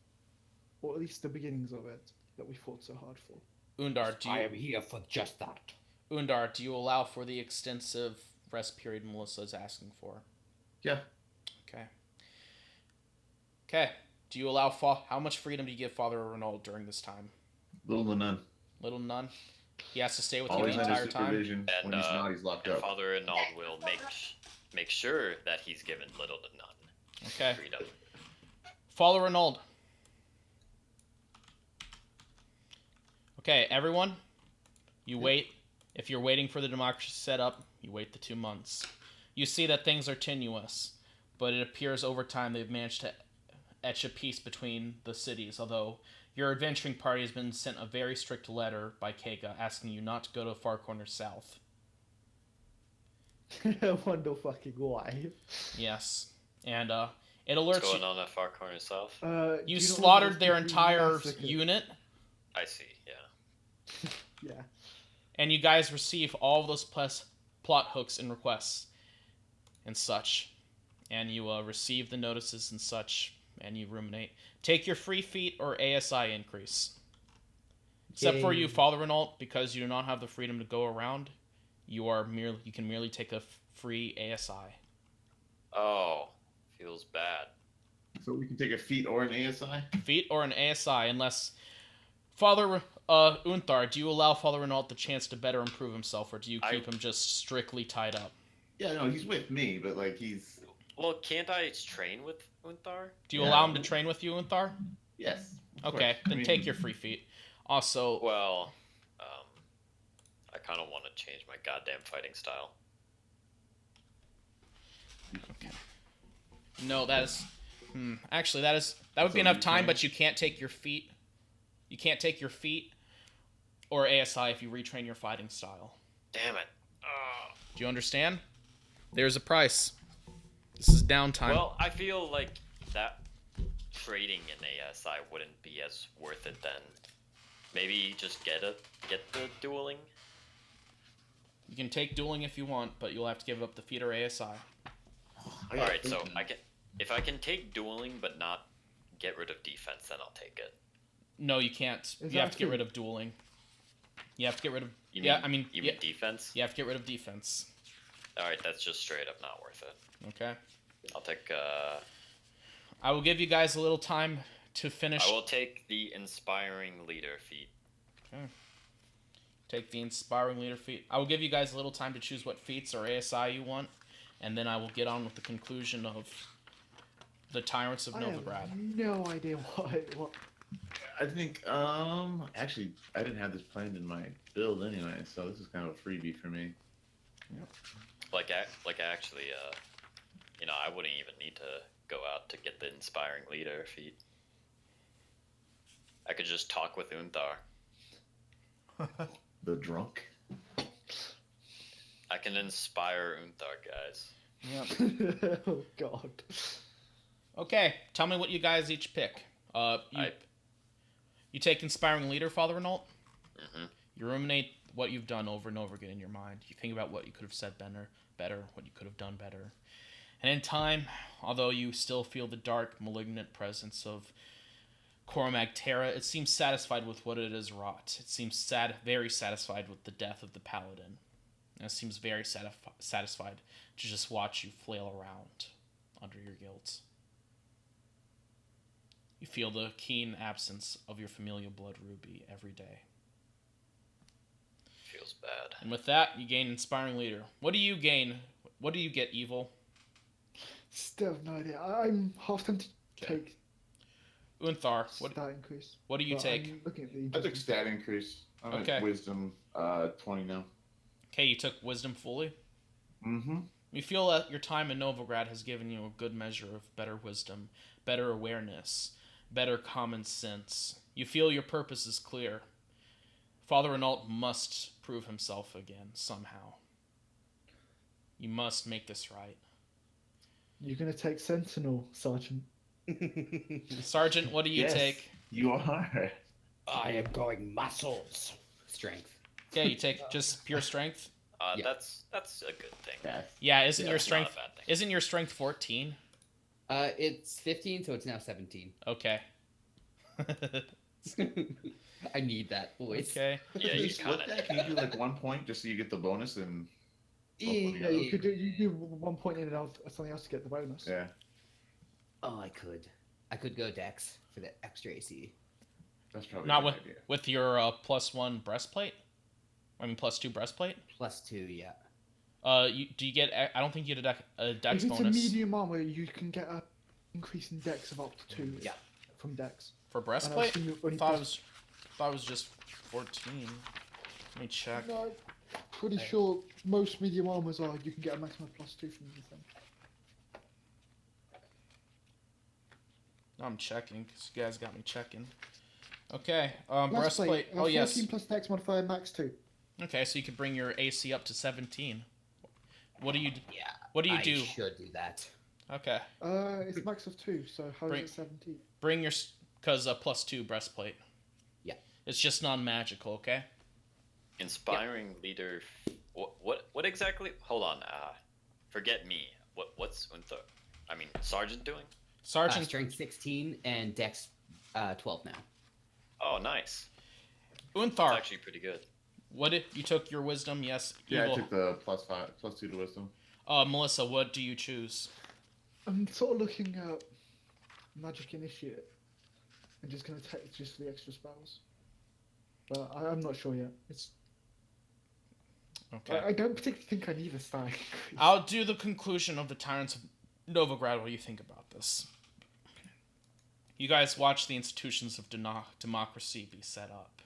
or at least the beginnings of it, that we fought so hard for.
Undar, do
I
you
am here for just that.
Undar, do you allow for the extensive rest period Melissa is asking for?
Yeah.
Okay. Okay. Do you allow how much freedom do you give Father Renault during this time?
Little to none.
Little none. He has to stay with you
Always
the
under
entire time.
supervision.
And,
When he's not, he's locked
And
up.
Father Renaud will make sure that he's given little to none
Okay.
freedom.
Father Renault. Okay, everyone. You wait. If you're waiting for the democracy to set up, you wait the 2 months. You see that things are tenuous, but it appears over time they've managed to etch a peace between the cities, although your adventuring party has been sent a very strict letter by Kega asking you not to go to Far Corner South.
I wonder fucking why.
Yes. And it
What's
alerts
going
you.
on at Far Corner South?
Do
You
not know
slaughtered
those
their
people
entire
massacred?
unit,
I see, yeah.
Yeah.
and you guys receive all of those plot hooks and requests and such. And you receive the notices and such, and you ruminate. Take your free feat or ASI increase. Except for
Yay.
you, Father Renault, because you do not have the freedom to go around, you can merely take a free ASI.
Oh, feels bad.
So we can take a feat or an ASI?
Feat or an ASI, unless Father Unthar, do you allow Father Renault the chance to better improve himself, or do you keep him just strictly tied up?
Yeah, no, he's with me, but like he's
Well, can't I train with Unthar?
Do you
Yeah.
allow him to train with you, Unthar?
yes. of
Okay,
course. I
then
mean,
take your free feat. Also,
Well, I kind of want to change my goddamn fighting style.
no, that is. Actually, that would be
So
enough
you
time,
can-
but you can't take your feat. You can't take your feat or ASI if you retrain your fighting style.
Damn it.
Do you understand? There's a price. This is downtime.
Well, I feel like that trading in ASI wouldn't be as worth it then. Maybe just get the dueling.
You can take dueling if you want, but you'll have to give up the feat or ASI.
I got
Alright, so
thinking.
if I can take dueling but not get rid of defense, then I'll take it.
No, you can't.
Is
You
that
have to get
true?
rid of dueling. You have to get rid of.
You
yeah,
mean,
you
mean defense?
have to get rid of defense.
Alright, that's just straight up not worth it.
Okay.
I'll take
I will give you guys a little time to finish.
I will take the inspiring leader feat.
Take the inspiring leader feat. I will give you guys a little time to choose what feats or ASI you want, and then I will get on with the conclusion of the Tyrants of
I have
Novigrad.
no idea what.
I think actually I didn't have this planned in my build anyway, so this is kind of a freebie for me.
Like actually, I wouldn't even need to go out to get the inspiring leader feat. I could just talk with Unthar.
The drunk.
I can inspire Unthar, guys.
Oh God.
Okay, tell me what you guys each pick. You take inspiring leader, Father Renault.
Mhm.
You ruminate what you've done over and over again in your mind. You think about what you could have said better, what you could have done better. And in time, although you still feel the dark, malignant presence of Cormac Terra, it seems satisfied with what it has wrought. It seems very satisfied with the death of the paladin. And it seems very satisfied to just watch you flail around under your guilt. You feel the keen absence of your familial blood ruby every day.
Feels bad.
And with that, you gain inspiring leader. What do you gain? What do you get, evil?
Still have no idea. I'm half tempted to take
Unthar, what
stat increase.
do you
but
take?
I'm looking at the
I took stat increase. I'm
Okay.
at wisdom 20 now.
Okay, you took wisdom fully.
Mm-hmm.
You feel that your time in Novigrad has given you a good measure of better wisdom, better awareness, better common sense. You feel your purpose is clear. Father Renault must prove himself again somehow. You must make this right.
You're gonna take Sentinel, Sergeant.
Sergeant, what do you
Yes,
take?
you are.
I am going muscles.
Strength.
Okay, you take just pure strength.
Yeah.
That's a good thing.
Yes.
Yeah, isn't
Yeah,
your
That's not a
strength
bad thing.
isn't your strength 14?
It's 15, so it's now 17.
Okay.
I need that voice.
Okay.
Yeah,
Can
you
you split
kinda
that? Can you do like 1 point just so you get the bonus and
Yeah, you could do 1 point in and out something else to get the bonus.
yeah.
Oh, I could go Dex for the extra AC.
That's probably
Not
a good idea.
with your +1 breastplate. I mean +2 breastplate.
+2, yeah.
Do you get? I don't think you get a dex
If it's
bonus
a medium armor, you can get an increase in dex of up to 2.
Yeah.
From dex.
for
And I
breastplate.
assume you only
Thought
plus-
it was just 14. Let me check.
No, pretty sure most medium armors are. You can get a maximum of +2 from anything.
I'm checking because you guys got me checking. Okay. Breastplate. Oh
14
yes.
plus dex modifier max 2.
Okay, so you could bring your AC up to 17. What do you?
Yeah.
What do you
I
do?
should do that.
Okay.
It's max of 2, so how
Bring-
is it 17?
Bring your because +2 breastplate.
Yeah.
It's just non-magical. Okay.
Inspiring leader. What exactly? Hold on. Forget me. What's Unther? I mean, Sergeant doing?
Sergeant.
Strength 16 and Dex 12 now.
Oh, nice.
Unthar.
That's actually pretty good.
What if you took your wisdom? Yes.
Yeah,
Evil.
I took the +2 to wisdom.
Melissa, what do you choose?
I'm sort of looking at magic initiate and just gonna take just the extra spells. But I'm not sure yet. It's
Okay.
I don't particularly think I need a stat increase.
I'll do the conclusion of the Tyrants of Novigrad. What do you think about this? You guys watch the institutions of democracy be set up.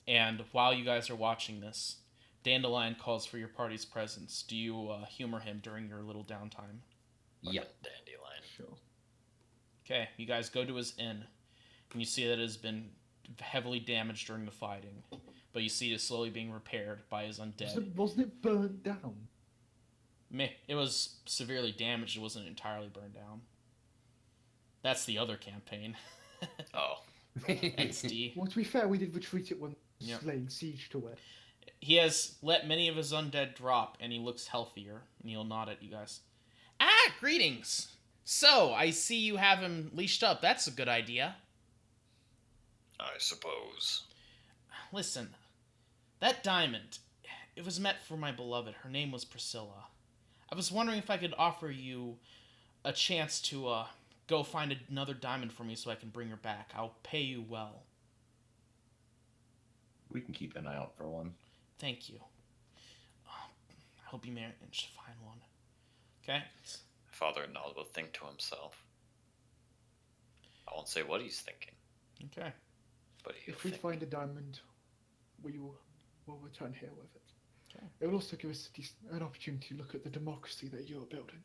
And while you guys are watching this, Dandelion calls for your party's presence. Do you humor him during your little downtime?
Yeah.
Dandelion.
Sure.
Okay, you guys go to his inn, and you see that it has been heavily damaged during the fighting, but you see it slowly being repaired by his undead.
Wasn't it burned down?
Meh, it was severely damaged. It wasn't entirely burned down. That's the other campaign.
Oh,
XD.
Well, to be fair, we did retreat it when
Yep.
laying siege to it.
He has let many of his undead drop, and he looks healthier. And he'll nod at you guys. Ah, greetings! So, I see you have him leashed up. That's a good idea.
I suppose.
Listen, that diamond, it was meant for my beloved. Her name was Priscilla. I was wondering if I could offer you a chance to go find another diamond for me so I can bring her back. I'll pay you well.
We can keep an eye out for one.
Thank you. I hope you manage to find one. Okay?
Father Nald will think to himself. I won't say what he's thinking,
Okay.
but he'll
If we
think.
find a diamond, we'll return here with it.
Okay.
It will also give us an opportunity to look at the democracy that you're building.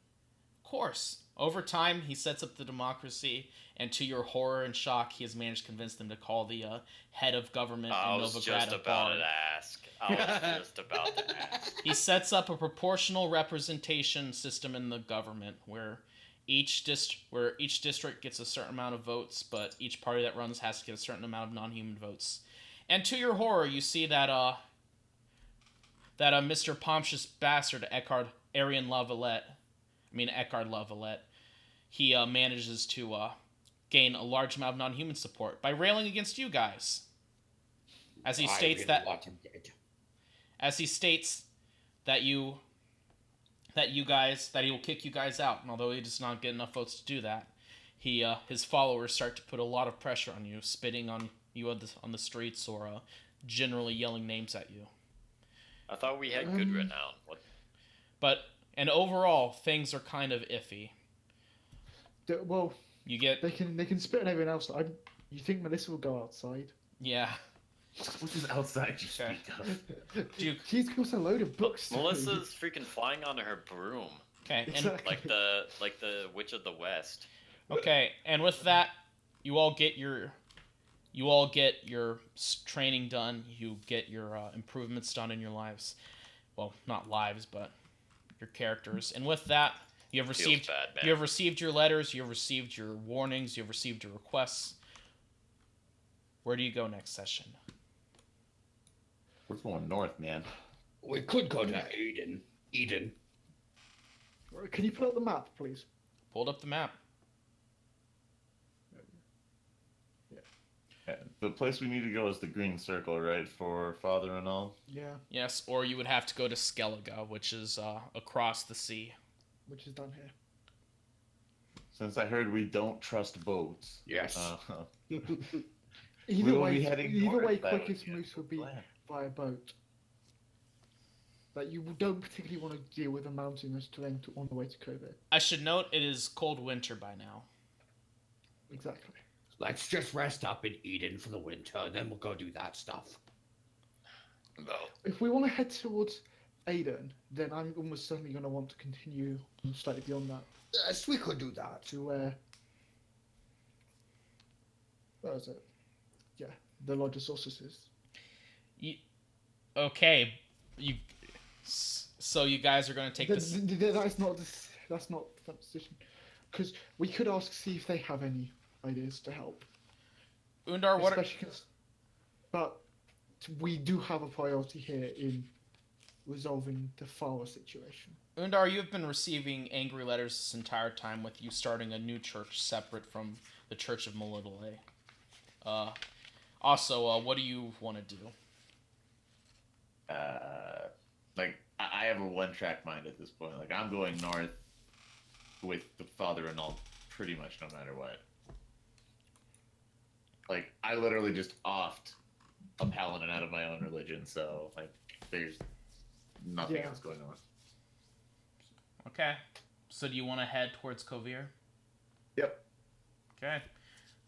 Of course. Over time, he sets up the democracy, and to your horror and shock, he has managed to convince them to call the head of government
I
in
was
Novigrad
just
a
about
bard.
to ask. I was just about to ask.
He sets up a proportional representation system in the government where each district gets a certain amount of votes, but each party that runs has to get a certain amount of non-human votes. And to your horror, you see that Mr. Pomptious Bastard Eckhard Lavalette, he manages to gain a large amount of non-human support by railing against you guys. As he states
really
that
want him dead.
as he states that he will kick you guys out, and although he does not get enough votes to do that, his followers start to put a lot of pressure on you, spitting on you on the streets or generally yelling names at you.
I thought we had good renown. What?
And overall, things are kind of iffy.
Well,
You get
they can spit on everyone else. You think Melissa will go outside?
yeah.
What is outside you
Okay.
speak of?
Do you-
She's got a load of books. to read.
Melissa's freaking flying on her broom,
Okay, and
Exactly.
like the Witch of the West.
okay, and with that, you all get your training done. You get your improvements done in your lives. Well, not lives, but your characters. And with that, you have
Feels
received
bad, man.
you have received your letters. You have received your warnings. You have received your requests. Where do you go next session?
We're going north, man.
We could go to Eden.
Can you pull up the map, please?
Pulled up the map.
Yeah, the place we need to go is the green circle, right? For father and all.
Yeah,
Yes, or you would have to go to Skellige, which is across the sea.
which is down here.
Since I heard we don't trust boats.
Yes.
Either
will
way,
be heading
either
north,
way,
that would
quickest
be a
moose
good
would be
plan.
by a boat. Like you don't particularly want to deal with the mountainous terrain on the way to Kobe.
I should note it is cold winter by now.
Exactly.
Let's just rest up in Eden for the winter, then we'll go do that stuff.
No.
If we want to head towards Aden, then I'm almost certainly going to want to continue slightly beyond that
Yes, we could do that.
to where is it? Yeah, the Lodge of Sorceresses.
Okay, so you guys are going to take this.
That's not the position, because we could ask see if they have any ideas to help.
Undar, what?
Especially 'cause- but we do have a priority here in resolving the Farah situation.
Undar, you've been receiving angry letters this entire time with you starting a new church separate from the Church of Melitele. Also, what do you want to do?
Like I have a one-track mind at this point. Like I'm going north with the father and all, pretty much no matter what. Like I literally just offed a paladin out of my own religion, so like there's nothing
Yeah.
else going on.
Okay, so do you want to head towards Kovir?
Yep.
Okay,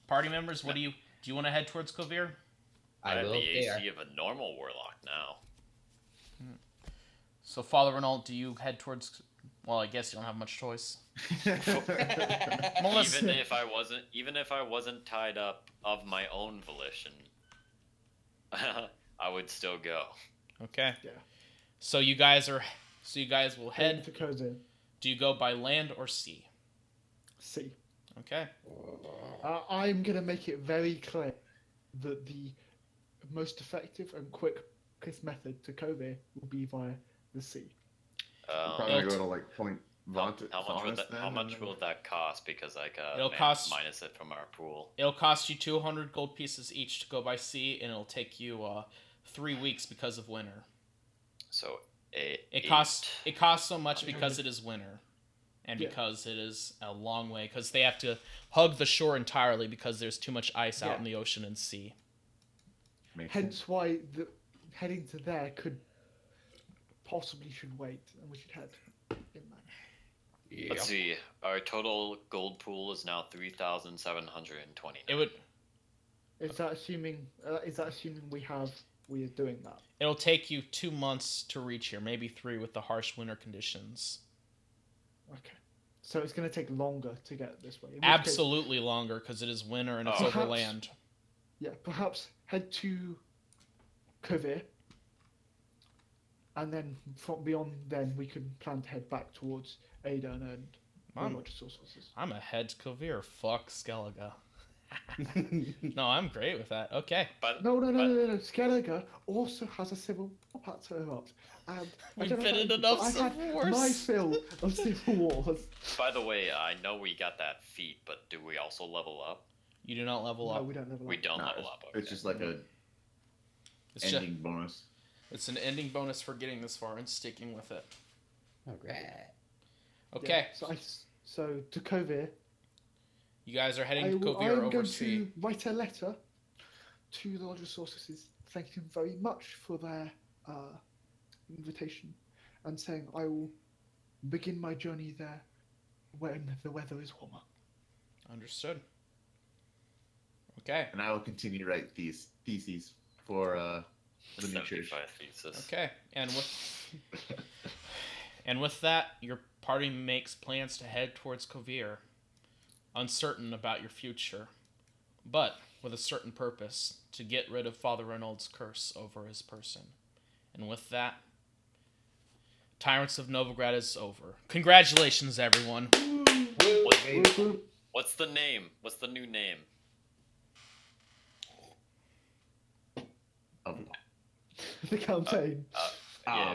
party members, what do you want to head towards Kovir?
I
I
have
will
the
if they are.
AC of a normal warlock now.
So, Father Renault, do you head towards? Well, I guess you don't have much choice. Melissa.
Even if I wasn't tied up of my own volition, I would still go.
Okay.
Yeah.
So you guys will
Heading
head.
to Koze.
Do you go by land or sea?
See.
Okay.
I'm going to make it very clear that the most effective and quickest method to Kobe will be via the sea.
Probably
It'll
go to like Point Vaunt.
How much will that cost? Because I
It'll cost-
minus it from our pool.
It'll cost you 200 gold pieces each to go by sea, and it'll take you 3 weeks because of winter.
So
It costs so much because it is winter, and
Yeah.
because it is a long way. Because they have to hug the shore entirely because there's too much ice out
Yeah.
in the ocean and sea.
Hence why heading to there could possibly should wait, and we should head in that.
Yeah.
Let's see. Our total gold pool is now 3,720.
It would.
Is that assuming we are doing that?
It'll take you 2 months to reach here, maybe 3 with the harsh winter conditions.
Okay. So it's going to take longer to get this way. In which case-
Absolutely longer because it is winter and it's
Oh.
over
Perhaps-
land.
yeah, perhaps head to Kovir, and then from beyond then we can plan to head back towards Aden and
I'm-
Lodge of Sorceresses.
I'm a head to Kovir. Fuck Skellige. No, I'm great with that. Okay.
But
No. Skellige also has a civil war part to erupt, and I
We've
don't know
been
about
in
you,
enough
but I've
civil
had
wars.
my fill of civil wars.
by the way, I know we got that feat, but do we also level up?
You do not level
No,
up.
we don't level
We
up.
don't
No,
level up.
it's just like a
It's just,
ending bonus.
it's an ending bonus for getting this far and sticking with it.
Alright.
Okay.
Yeah, so to Kovir,
You guys are heading
I
to
will,
Kovir
I'm
over
going
sea.
to write a letter to the Lodge of Sorceresses, thanking them very much for their invitation, and saying I will begin my journey there when the weather is warmer.
Understood. Okay.
And I will continue to write these theses for the new church.
75 thesis.
Okay, and with that, your party makes plans to head towards Kovir, uncertain about your future, but with a certain purpose, to get rid of Father Reynolds' curse over his person. And with that, Tyrants of Novigrad is over. Congratulations, everyone.
What's the name? What's the new name?
Of
The campaign.
Yeah.